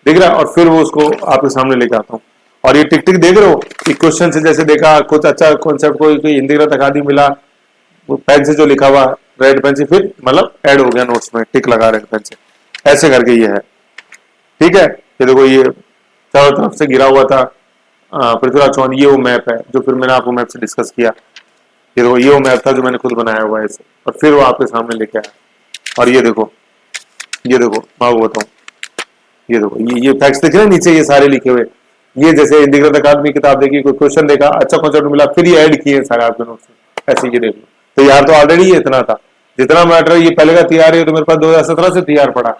दिख रहा है, और फिर वो उसको आपके सामने लेके आता हूँ। और ये टिक टिक देख रहे हो, क्वेश्चन से जैसे देखा कुछ अच्छा कॉन्सेप्ट, कोई हिंदी ग्रंथ अकादमी मिला, वो पेन से जो लिखा हुआ रेड पेन से फिर मतलब ऐड हो गया नोट्स में, टिक लगा रेड पेन से, ऐसे करके ये है। ठीक है, ये देखो, ये चारों तरफ से गिरा हुआ था पृथ्वीराज चौहान, ये वो मैप है जो फिर मैंने आपको मैप से डिस्कस किया। ये देखो, ये वो मैप था जो मैंने खुद बनाया हुआ है ऐसे, और फिर वो आपके सामने लेके आया। और ये देखो, ये देखो, मैं आपको बताऊं, ये देखो, ये फैक्ट्स दिख रहे हैं नीचे, ये सारे लिखे हुए, ये जैसे हिंदी ग्रंथ अकादमी किताब देखी, कोई क्वेश्चन देखा, अच्छा कॉन्सेप्ट मिला, फिर ये ऐड किए सारे आपके नोट्स में, ऐसे ये देख लो। तो यार तो ऑलरेडी ये इतना था, जितना मैटर ये पहले का तैयार है, तो मेरे पास 2017 से तैयार पड़ा,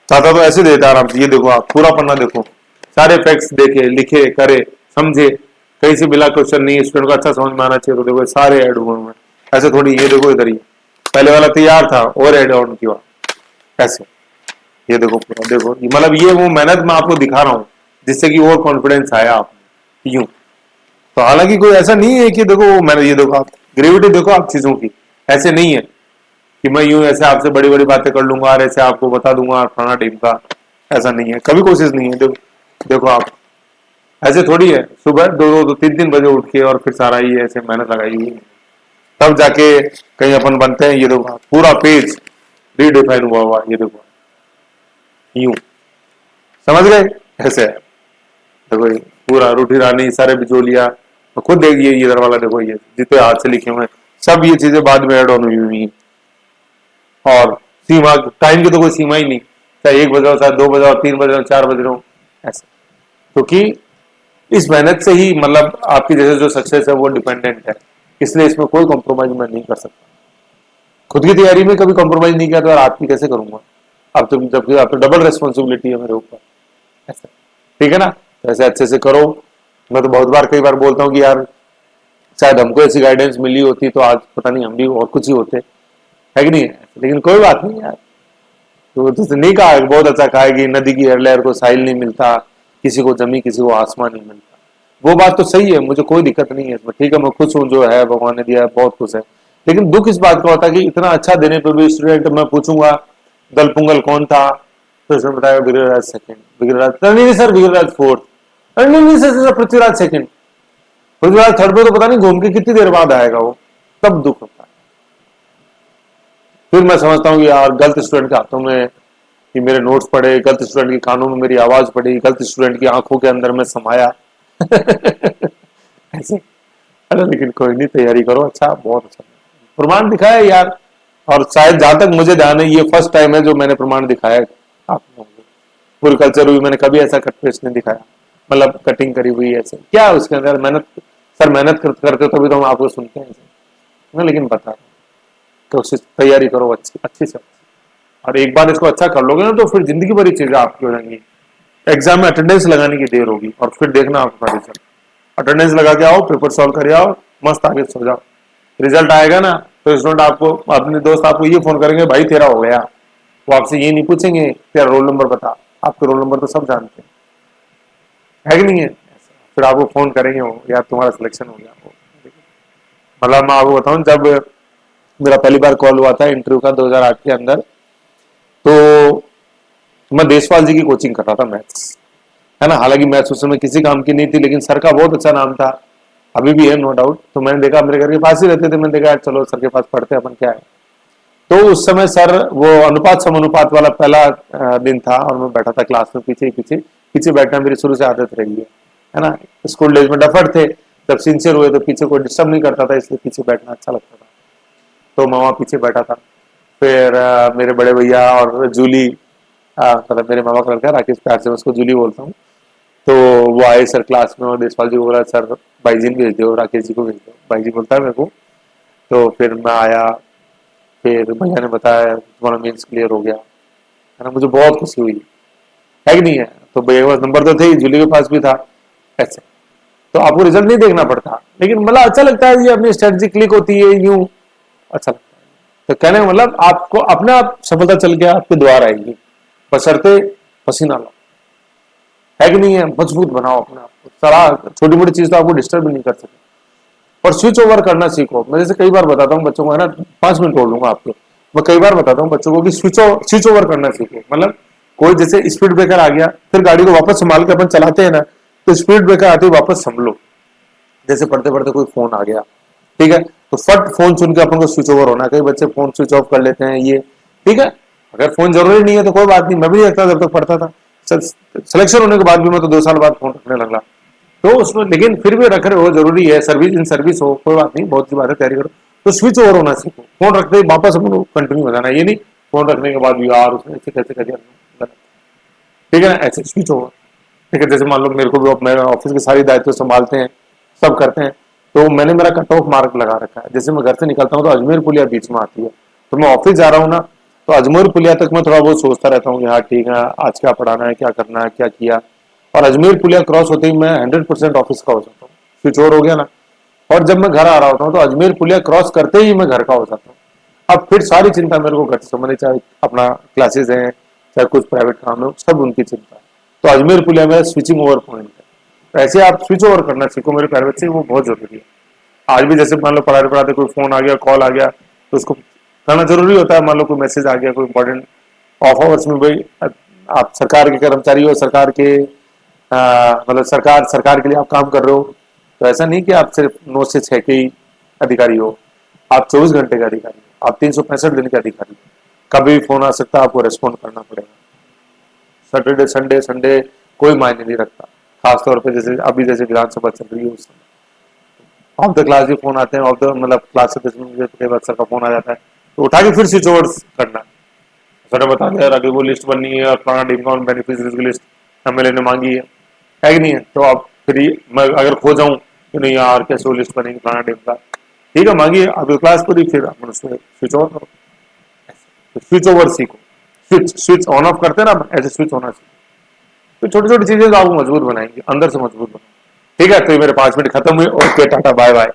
चाहता तो ऐसे देता आराम से। ये देखो, आप पूरा पन्ना देखो, सारे फैक्ट्स देखे, लिखे, करे, समझे, कहीं से मिला क्वेश्चन नहीं, स्टूडेंट को अच्छा समझ में आना चाहिए, तो देखो सारे ऐड हुए हैं ऐसे थोड़ी। ये देखो इधर ही पहले वाला तैयार था और ऐड ऑन किया ऐसे, ये देखो पूरा देखो, मतलब ये वो मेहनत मैं आपको दिखा रहा हूँ जिससे कि और कॉन्फिडेंस आया आप यूं। तो हालांकि कोई ऐसा नहीं है कि देखो मैंने, ये देखो आप ग्रेविटी देखो आप चीजों की, ऐसे नहीं है कि मैं यूं ऐसे आपसे बड़ी बड़ी बातें कर लूंगा और ऐसे आपको बता दूंगा फलाना टीम का, ऐसा नहीं है, कभी कोशिश नहीं है। देखो आप, ऐसे थोड़ी है सुबह 2-3 बजे उठ के और फिर सारा ही ऐसे मेहनत लगाई हुई है, तब जाके कहीं अपन बनते हैं। ये देखो पूरा पेज रीडिफाइन हुआ, ये देखो यूं, समझ गए ऐसे है। देखो ये पूरा रूठी रानी, सारे बिचौलिया, तो खुद देखिए ये इधर वाला देखो, ये जितने हाथ से लिखे हुए हैं सब ये चीजें बाद में ऐड ऑन हुई हैं। और सीमा, टाइम की तो कोई सीमा ही नहीं, चाहे 1 बजे हो, चाहे 2 बजे हो, 3 बजे हो, 4 बजे हो, ऐसे, क्योंकि इस मेहनत से ही मतलब आपकी जैसे जो सक्सेस है वो डिपेंडेंट है, इसलिए इसमें कोई कॉम्प्रोमाइज मैं नहीं कर सकता। खुद की तैयारी में कभी कॉम्प्रोमाइज नहीं किया तो यार आपकी कैसे करूंगा, अब तो जबकि आप तो डबल रेस्पॉन्सिबिलिटी है मेरे ऊपर ऐसा। ठीक है ना, तो ऐसे अच्छे से करो। मैं तो बहुत बार कई बार बोलता हूँ कि यार शायद हमको ऐसी गाइडेंस मिली होती तो आज पता नहीं हम भी और कुछ ही होते, है कि नहीं है? लेकिन कोई बात नहीं यार, तो जैसे नहीं कहा, बहुत अच्छा कहा कि नदी की हर लहर को साहिल नहीं मिलता, किसी को जमी किसी को आसमान नहीं मिलता। वो बात तो सही है, मुझे कोई दिक्कत नहीं है इसमें, ठीक है, मैं खुश हूँ जो है भगवान ने दिया है, बहुत खुश है। लेकिन दुख इस बात का होता है कि इतना अच्छा देने पर भी स्टूडेंट, मैं पूछूंगा दलपुंगल कौन था, तो इसमें बताया विग्रहराज सेकंड, विग्रहराज नहीं सर, विग्रहराज फोर्थ, नहीं sir Prithviraj second, Prithviraj third पे तो पता नहीं घूम के कितनी देर बाद आएगा वो, तब दुख होता है। फिर मैं समझता हूँ कि यार गलत स्टूडेंट के हाथों में कि मेरे नोट्स पढ़े, गलत स्टूडेंट के कानों में मेरी आवाज पड़ी, गलत स्टूडेंट की आंखों के अंदर में समाया ऐसे। अरे लेकिन कोई नहीं, तैयारी करो, अच्छा बहुत अच्छा प्रमाण दिखाया यार, और शायद जहां तक मुझे ध्यान है ये फर्स्ट टाइम है जो मैंने प्रमाण दिखाया आप लोगों को। पूरी कल्चर हुई, मैंने कभी ऐसा कट पेस्ट नहीं दिखाया, मतलब कटिंग करी हुई ऐसे क्या उसके अंदर मेहनत, सर मेहनत करते हो तभी तो हम आपको सुनते हैं ऐसे, लेकिन बता कोशिश तैयारी करो अच्छी से। और एक बार इसको अच्छा कर लोगे ना तो फिर जिंदगी भरी चीजें आपकी हो जाएंगी। एग्जाम में अटेंडेंस लगाने की देर होगी और फिर देखना आपका रिजल्ट। अटेंडेंस लगा के आओ, पेपर सॉल्व कर आओ, मस्त आगे सो जाओ। रिजल्ट आएगा ना तो स्टूडेंट आपको, अपने दोस्त आपको ये फोन करेंगे भाई तेरा हो गया, वो आपसे ये नहीं पूछेंगे तेरा रोल नंबर बता, आपके रोल नंबर तो सब जानते हैं, है कि नहीं है। फिर आपको फोन करेंगे वो यार तुम्हारा सिलेक्शन हो गया। मतलब मैं आपको बताऊं, जब मेरा पहली बार कॉल हुआ था इंटरव्यू का 2008 के अंदर, तो मैं देशपाल जी की कोचिंग कर रहा था मैथ्स, है ना। हालांकि मैथ्स उस समय किसी काम की नहीं थी, लेकिन सर का बहुत अच्छा नाम था, अभी भी है नो डाउट। तो मैंने देखा मेरे घर के पास ही रहते थे, मैंने देखा चलो सर के पास पढ़ते अपन क्या है। तो उस समय सर वो अनुपात समानुपात वाला पहला दिन था और मैं बैठा था क्लास में पीछे पीछे बैठना मेरी शुरू से आदत रही है ना। स्कूल डेज में डफर थे, जब सिंसियर हुए तो पीछे कोई डिस्टर्ब नहीं करता था, इसलिए पीछे बैठना अच्छा लगता था। तो मैं वहां पीछे बैठा था। फिर मेरे बड़े भैया और जूली, मतलब मेरे मामा का लड़का राकेश, प्यार से उसको जूली बोलता हूँ, तो वो आए सर क्लास में और देशपाल जी को बोला सर भाई जी भेज दो, राकेश जी को भेज दो। भाई जी बोलता है मेरे को। तो फिर मैं आया, फिर भैया ने बताया तुम्हारा मेंस क्लियर हो गया, है ना। मुझे बहुत खुशी हुई, है कि नहीं है। तो भैया के पास नंबर तो थे ही, जूली के पास भी था ऐसे। तो आपको रिजल्ट नहीं देखना पड़ता, लेकिन मतलब अच्छा लगता है, ये अपनी स्ट्रेटजी क्लिक होती है यूं, अच्छा लगता है। तो कहने का मतलब आपको अपने आप सफलता चल के आपके द्वार आएगी, बशर्ते पसीना लो, है कि नहीं है। मजबूत बनाओ अपने आप को, सलाह छोटी मोटी चीज तो आपको डिस्टर्ब नहीं कर सके। और स्विच ओवर करना सीखो। मैं जैसे कई बार बताता हूँ बच्चों को, है ना, 5 मिनट बोल दूंगा आपको। मैं कई बार बताता हूँ बच्चों को कि स्विच ओवर करना सीखो। मतलब कोई जैसे स्पीड ब्रेकर आ गया, फिर गाड़ी को वापस संभाल के अपन चलाते हैं ना, तो स्पीड ब्रेकर आते ही वापस संभलो। जैसे पढ़ते पढ़ते कोई फोन आ गया, ठीक है, तो फट फोन सुन के अपन को स्विच ओवर होना। कई बच्चे फोन स्विच ऑफ कर लेते हैं, ये ठीक है। अगर फोन जरूरी नहीं है तो कोई बात नहीं, मैं भी रखता जब तक पढ़ता था। सिलेक्शन होने के बाद भी मैं तो 2 साल बाद फोन रखने लगा। तो उसमें लेकिन फिर भी रख रहे हो, जरूरी है, सर्विस इन सर्विस हो, कोई बात नहीं, बहुत सी बात है, तैयारी करो। तो स्विच ओवर होना सीखो। फोन रखते ही वापस अपन कंटिन्यू हो जाना, ये नहीं फोन रखने के बाद भी यार उसने ऐसे कैसे कर दिया, ठीक है ना, ऐसे स्विच ओवर। ठीक है, जैसे मान लो मेरे को भी मेरे ऑफिस के सारी दायित्व संभालते हैं, सब करते हैं, तो मैंने मेरा कट ऑफ मार्क लगा रखा है। जैसे मैं घर से निकलता हूँ तो अजमेर पुलिया बीच में आती है, तो मैं ऑफिस जा रहा हूँ ना, तो अजमेर पुलिया तक मैं थोड़ा बहुत सोचता रहता हूँ कि हाँ ठीक है, आज क्या पढ़ाना है, क्या करना है, क्या किया। और अजमेर पुलिया क्रॉस होते ही मैं 100% ऑफिस का हो जाता हूँ, स्विच ओवर हो गया ना। और जब मैं घर आ रहा होता हूँ तो अजमेर पुलिया क्रॉस करते ही मैं घर का हो जाता हूँ। अब फिर सारी चिंता मेरे को घर से संबंधित, चाहे अपना क्लासेस हैं, चाहे कुछ प्राइवेट काम है, सब उनकी चिंता है। तो अजमेर पुलिया मेरा स्विचिंग ओवर पॉइंट है। तो ऐसे आप स्विच ओवर करना सीखो मेरे प्यारे बच्चे, वो बहुत जरूरी है। आज भी जैसे मान लो पढ़ाते पढ़ाते कोई फोन आ गया, कॉल आ गया, तो उसको करना जरूरी होता है। मान लो कोई मैसेज आ गया, कोई इंपॉर्टेंट ऑफ आवर्स में, भाई आप सरकार के कर्मचारी हो, सरकार के मतलब सरकार के लिए आप काम कर रहे हो, तो ऐसा नहीं कि आप सिर्फ 9 से 6 के ही अधिकारी हो, आप 24 घंटे का अधिकारी हो, आप 365 दिन के अधिकारी हो। कभी भी फोन आ सकता है, आपको रेस्पॉन्ड करना पड़ेगा। सैटरडे संडे संडे कोई मायने नहीं रखता, खासतौर पे जैसे अभी जैसे विधानसभा चल रही है उस समय ऑफ द क्लास भी फोन आते हैं, ऑफ द मतलब क्लास से 10 मिनट कई बार सर का फोन आ जाता है, तो उठा के फिर स्विच ओवर करना। सर ने बता दिया अगर वो लिस्ट बननी है और पुराना डिस्काउंट बेनिफिशियरीज की लिस्ट एमएलए ने मांगी है कि नहीं है, तो आप फिर मैं अगर खो जाऊं कि नहीं यार कैसे वो लिस्ट बनेगी पुराना डिम का, ठीक है मांगिए आपकी क्लास पूरी, फिर अपन उसमें स्विच ओवर करो। तो स्विच ओवर सीखो, स्विच स्विच ऑन ऑफ करते हैं ना, ऐसे स्विच होना सीखो। तो छोटी छोटी चीजें तो आपको मजबूत बनाएंगे, अंदर से मजबूत बनाएंगे। ठीक है, तो ये मेरे 5 मिनट खत्म हुए। Okay, tata bye bye.